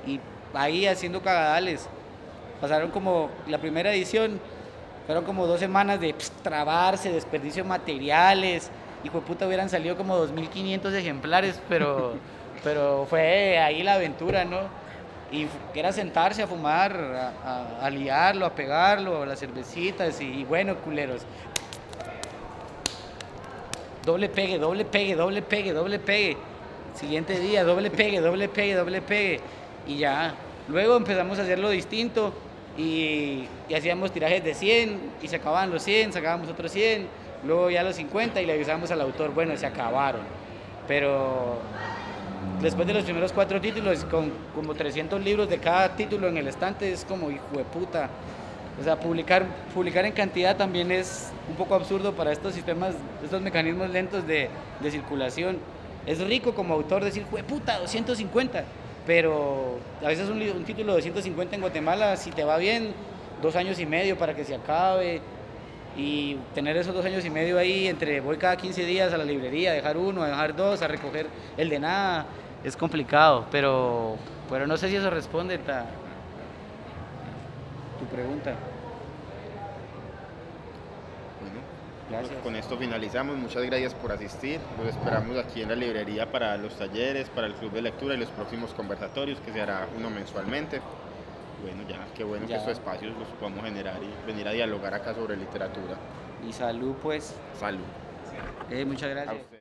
S2: Y ahí haciendo cagadales. Pasaron como la primera edición, fueron como 2 semanas de trabarse, desperdicio de materiales. Hijo de puta, hubieran salido como 2.500 ejemplares, pero fue ahí la aventura, ¿no? Y era sentarse a fumar, a liarlo, a pegarlo, a las cervecitas y bueno, culeros. Doble pegue, doble pegue, doble pegue, doble pegue. Siguiente día, doble pegue, doble pegue, doble pegue. Y ya. Luego empezamos a hacerlo distinto y hacíamos tirajes de 100 y se acababan los 100, sacábamos otros 100, luego ya los 50 y le avisábamos al autor, bueno, se acabaron. Pero después de los primeros 4 títulos, con como 300 libros de cada título en el estante, es como hijo de puta. O sea, publicar en cantidad también es un poco absurdo para estos sistemas, estos mecanismos lentos de circulación. Es rico como autor decir, hijo de puta, 250. Pero a veces un título de 250 en Guatemala, si te va bien, 2 años y medio para que se acabe. Y tener esos 2 años y medio ahí, entre voy cada 15 días a la librería, dejar 1, a dejar 2, a recoger el de nada, es complicado. Pero no sé si eso responde a tu pregunta. Gracias.
S1: Con esto finalizamos, muchas gracias por asistir, los esperamos aquí en la librería para los talleres, para el club de lectura y los próximos conversatorios que se hará uno mensualmente. Bueno, ya, qué bueno que estos espacios los podamos generar y venir a dialogar acá sobre literatura.
S2: Y salud pues.
S1: Salud.
S2: Muchas gracias.